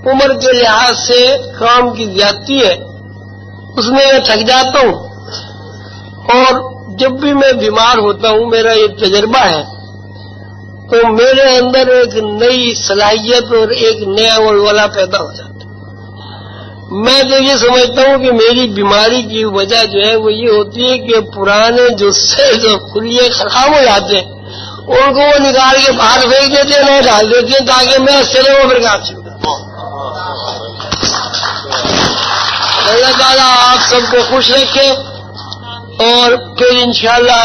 عمر کے لحاظ سے کام کی زیادتی ہے، اس میں میں تھک جاتا ہوں. اور جب بھی میں بیمار ہوتا ہوں، میرا یہ تجربہ ہے، تو میرے اندر ایک نئی صلاحیت اور ایک نیا ولولہ پیدا ہو جاتا ہے. میں تو یہ سمجھتا ہوں کہ میری بیماری کی وجہ جو ہے وہ یہ ہوتی ہے کہ پرانے جو خلیے خراب ہو جاتے ہیں ان کو وہ نکال کے باہر پھینک دیتے ہیں، نہ ڈال دیتے ہیں تاکہ میں چلے وہ پھر کام شروع کروں. اللہ تعالیٰ آپ سب کو خوش رکھے، اور پھر انشاءاللہ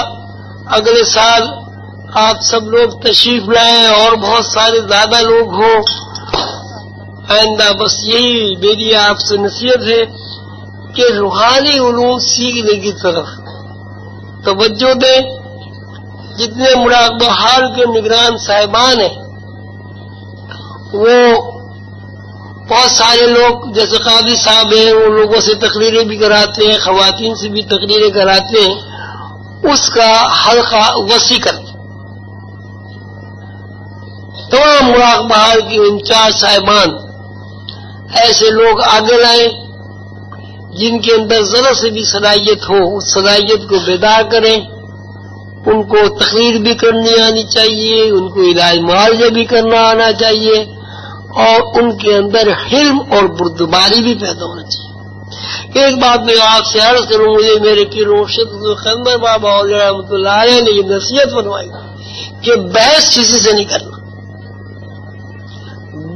اگلے سال آپ سب لوگ تشریف لائیں اور بہت سارے زیادہ لوگ ہوں. آئندہ بس یہی میری آپ سے نصیحت ہے کہ روحانی علوم سیکھنے کی طرف توجہ دیں. جتنے مراقبہ حال کے نگران صاحبان ہیں وہ بہت سارے لوگ جیسے قاضی صاحب ہیں، وہ لوگوں سے تقریریں بھی کراتے ہیں، خواتین سے بھی تقریریں کراتے ہیں. اس کا حلقہ وسیع کرتے. تمام مراقبہ حال کی انچارج صاحبان ایسے لوگ آگے لائیں جن کے اندر ذرا سے بھی صلاحیت ہو، اس صلاحیت کو بیدار کریں. ان کو تقریر بھی کرنی آنی چاہیے، ان کو علاج معالجہ بھی کرنا آنا چاہیے، اور ان کے اندر حلم اور بردباری بھی پیدا ہونا چاہیے. ایک بات میں آپ سے عرض کروں، مجھے میرے پیر مرشد خنبر بابا رحمۃ اللہ علیہ نے یہ نصیحت فرمائی کہ بحث کسی سے نہیں کرنا.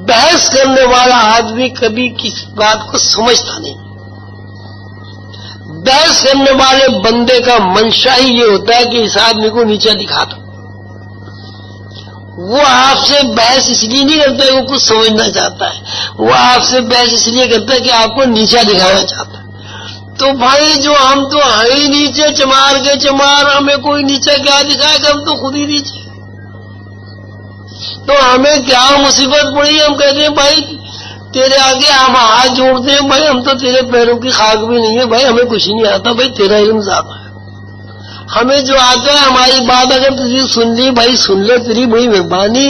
بحث کرنے والا آدمی کبھی کسی بات کو سمجھتا نہیں. بحث کرنے والے بندے کا منشا ہی یہ ہوتا ہے کہ اس آدمی کو نیچا دکھاتا. وہ آپ سے بحث اس لیے نہیں کرتا کہ وہ کچھ سمجھنا چاہتا ہے، وہ آپ سے بحث اس لیے کرتا ہے کہ آپ کو نیچا دکھانا چاہتا ہے. تو بھائی جو ہم تو ہیں ہی نیچے، چمار کے چمار، ہمیں کوئی نیچا کیا دکھائے گا، ہم تو خود ہی نیچے. تو ہمیں کیا مصیبت پڑی، ہم کہتے ہیں بھائی تیرے آگے ہم ہاتھ جوڑتے ہیں، بھائی ہم تو تیرے پیروں کی خاک بھی نہیں ہے، بھائی ہمیں کچھ نہیں آتا، بھائی تیرا علم زیادہ ہے. ہمیں جو آتا ہے ہماری بات اگر تجھے سن لی بھائی سن لے، تیری بڑی مہربانی.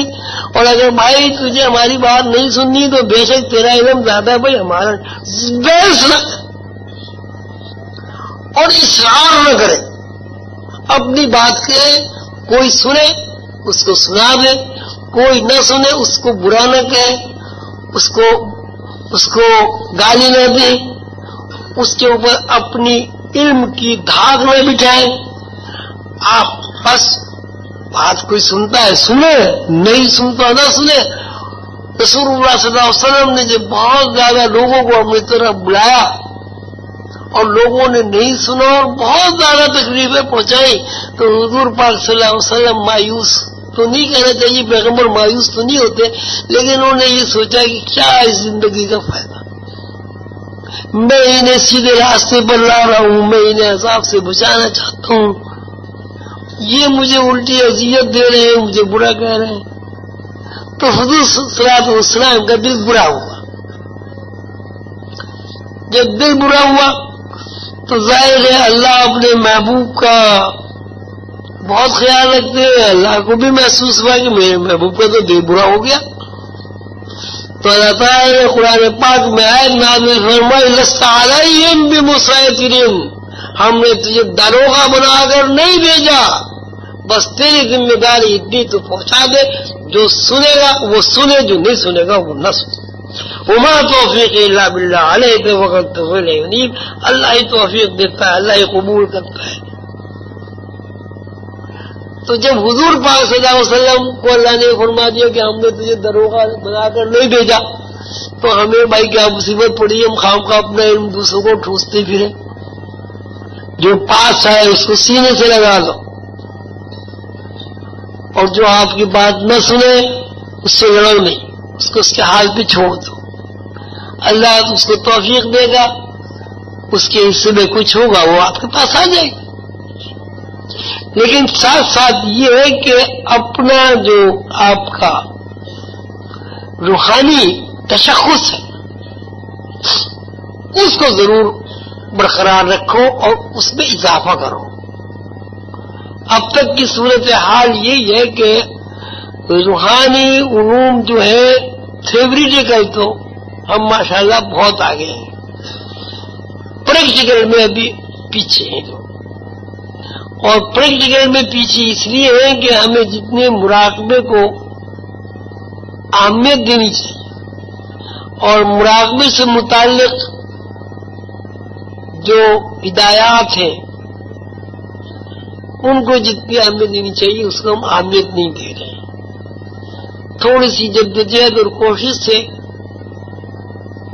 اور اگر بھائی تجھے ہماری بات نہیں سننی تو بے شک تیرا علم زیادہ ہے، بھائی ہمارا بحث نہ کرے اور اصرار نہ کرے. اپنی بات کے کوئی سنے اس کو سنا دے، کوئی نہ سنے اس کو برا نہ کہے، اس کو گالی نہ دے، اس کے اوپر اپنی علم کی دھاگ نہ بٹھائے. آپ بس بات کوئی سنتا ہے سنے، نہیں سنتا نہ سنے. رسول اللہ صلی اللہ علیہ وسلم نے جب بہت زیادہ لوگوں کو اپنی طرف بلایا اور لوگوں نے نہیں سنا اور بہت زیادہ تکلیفیں پہنچائی، تو حضور پاک صلی اللہ علیہ وسلم مایوس تو نہیں کہنا چاہیے، پیغمبر مایوس تو نہیں ہوتے، لیکن انہوں نے یہ سوچا کہ کیا اس زندگی کا فائدہ، میں انہیں سیدھے راستے پر لا رہا ہوں، میں انہیں عذاب سے بچانا چاہتا ہوں، یہ مجھے الٹی اذیت دے رہے ہیں، مجھے برا کہہ رہے ہیں. تو حضور صلی اللہ علیہ وسلم کا دل برا ہوا. جب دل برا ہوا تو ظاہر ہے اللہ اپنے محبوب کا بہت خیال رکھتے ہیں. اللہ کو بھی محسوس ہوا کہ میرے محبوب کا تو دل برا ہو گیا. تو اللہ تعالیٰ نے قرآن پاک میں آیت نازل فرمائی لست علیہم بمسیطر، ہم نے تجھے داروغہ بنا کر نہیں بھیجا، بس تیری ذمہ داری اتنی تو پہنچا دے، جو سنے گا وہ سنے، جو نہیں سنے گا وہ نہ سنے. وما توفیق الا باللہ علیہ توکلت وإلیہ انیب. اللہ ہی توفیق دیتا ہے، اللہ ہی قبول کرتا ہے. تو جب حضور پاک صلی اللہ علیہ وسلم کو اللہ نے فرما دیا کہ ہم نے تجھے داروغہ بنا کر نہیں بھیجا، تو ہمیں بھائی کیا مصیبت پڑی، ہم خام کا اپنا علم دوسروں کو ٹھوستے پھرے. جو پاس ہے اس کو سینے سے لگا دو، اور جو آپ کی بات نہ سنے اس سے لڑو نہیں، اس کو اس کے حال پہ چھوڑ دو. اللہ اس کو توفیق دے گا، اس کے حصے میں کچھ ہوگا وہ آپ کے پاس آ جائے گا۔ لیکن ساتھ ساتھ یہ ہے کہ اپنا جو آپ کا روحانی تشخص ہے اس کو ضرور برقرار رکھو اور اس میں اضافہ کرو۔ اب تک کی صورتحال یہی ہے کہ روحانی علوم جو ہے تھیوریٹیکل تو ہم ماشاءاللہ بہت آگے ہیں، پریکٹیکل میں ابھی پیچھے ہیں لوگ، اور پریکٹیکل میں پیچھے اس لیے ہے کہ ہمیں جتنے مراقبے کو اہمیت دینی چاہیے اور مراقبے سے متعلق جو ہدایات ہیں ان کو جتنی اہمیت دینی چاہیے اس کو ہم اہمیت نہیں دے رہے ہیں۔ تھوڑی سی جدوجہد اور کوشش سے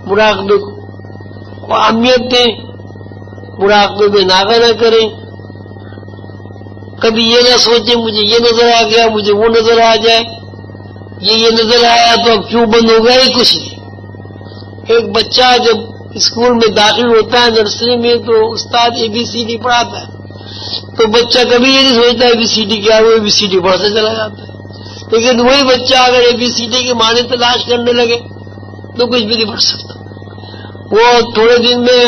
مراقبے کو اہمیت دیں، مراقبے میں ناغہ نہ کریں، کبھی یہ نہ سوچیں مجھے یہ نظر آ گیا مجھے وہ نظر آ جائے، یہ نظر آیا تو اب کیوں بند ہو گیا، کچھ نہیں۔ ایک بچہ جب اسکول میں داخل ہوتا ہے نرسری میں تو استاد ABCD پڑھاتا ہے تو بچہ کبھی یہ نہیں سوچتا ABCD کیا، وہ ABCD پڑھتے چلا جاتا ہے۔ لیکن وہی بچہ اگر ABCD کے معنی تلاش کرنے لگے تو کچھ بھی نہیں پڑھ سکتا۔ وہ تھوڑے دن میں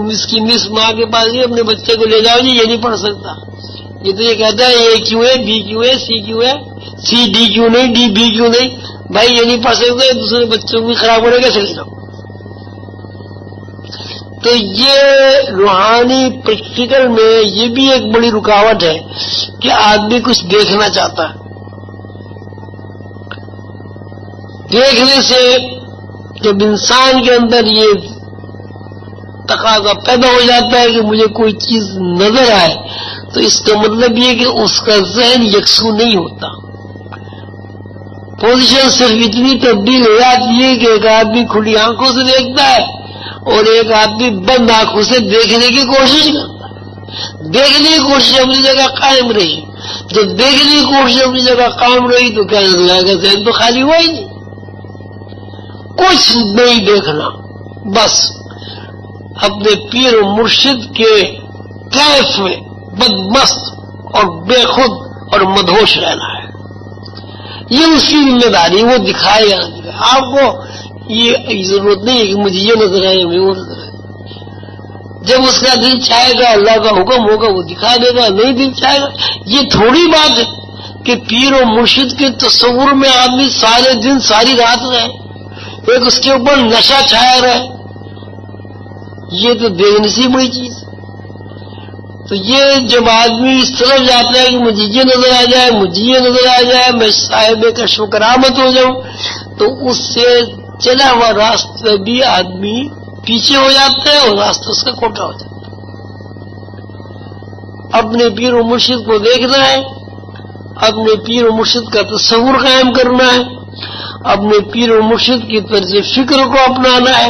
مس کی مس ماں کے پاس گئی، اپنے بچے کو لے جاؤ جی یہ نہیں پڑھ سکتا، یہ تو یہ کہتا ہے A کیوں ہے B کیوں ہے C کیوں ہے C D کیوں نہیں D B کیوں نہیں، بھائی یہ نہیں پڑھ سکتے، دوسرے بچوں کو بھی خراب ہونے کیسے لے جاؤ۔ تو یہ روحانی پریکٹیکل میں یہ بھی ایک بڑی رکاوٹ ہے کہ آدمی کچھ دیکھنا چاہتا ہے، دیکھنے سے جب انسان کے اندر یہ تقاضا پیدا ہو جاتا ہے کہ مجھے کوئی چیز نظر آئے تو اس کا مطلب یہ کہ اس کا ذہن یکسو نہیں ہوتا، پوزیشن صرف اتنی تبدیل ہو جاتی ہے کہ ایک آدمی کھلی آنکھوں سے دیکھتا ہے اور ایک آدمی بند آنکھوں سے دیکھنے کی کوشش کرتا ہے۔ دیکھنے کی کوشش اپنی جگہ قائم رہی، جب دیکھنے کی کوشش اپنی جگہ قائم رہی تو کیا نظر آئے گا، ذہن تو خالی ہوا ہی نہیں، کچھ نہیں دیکھنا، بس اپنے پیر و مرشد کے کیف میں بدمست اور بے خود اور مدہوش رہنا ہے، یہ اس کی ذمہ داری، وہ دکھائے یا نہ دکھائے۔ آپ کو یہ ضرورت نہیں ہے کہ مجھے یہ نظر آئے مجھے وہ نظر آئے، جب اس کا دل چاہے گا اللہ کا حکم ہوگا وہ دکھا دے گا، نہیں دل چاہے گا۔ یہ تھوڑی بات ہے کہ پیر و مرشد کے تصور میں آدمی سارے دن ساری رات رہے، ایک اس کے اوپر نشہ چھایا رہے، یہ تو بے نصیب بڑی چیز۔ تو یہ جب آدمی اس طرف جاتا ہے کہ مجھے یہ نظر آ جائے مجھے یہ نظر آ جائے میں صاحب کشف و کرامت ہو جاؤں، تو اس سے چلا ہوا راستہ بھی آدمی پیچھے ہو جاتا ہے اور راستہ اس کا کھوٹا ہو جاتا ہے۔ اپنے پیر و مرشد کو دیکھنا ہے، اپنے پیر و مرشد کا تصور قائم کرنا ہے، اپنے پیر و مرشد کی طرز فکر کو اپنانا ہے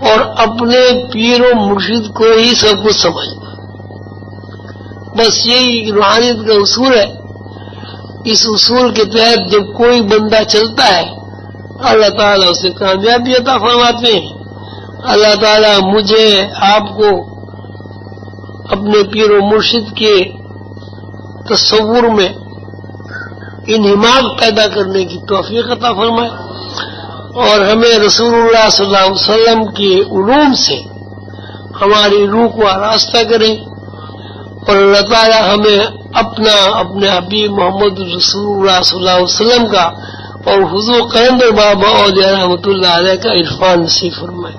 اور اپنے پیر و مرشد کو ہی سب کچھ سمجھنا، بس یہی روحانیت کا اصول ہے۔ اس اصول کے تحت جب کوئی بندہ چلتا ہے اللہ تعالیٰ اسے کامیابی عطا فرماتے ہیں۔ اللہ تعالیٰ مجھے آپ کو اپنے پیر و مرشد کے تصور میں انہماک پیدا کرنے کی توفیق عطا فرمائے اور ہمیں رسول اللہ صلی اللہ علیہ وسلم کے علوم سے ہماری روح کو آراستہ کرے اور اللہ تعالیٰ ہمیں اپنے حبیب محمد رسول اللہ صلی اللہ علیہ وسلم کا اور حضور قیندر بابا اولیاء رحمۃ اللہ علیہ کا عرفان نصیب فرمائے۔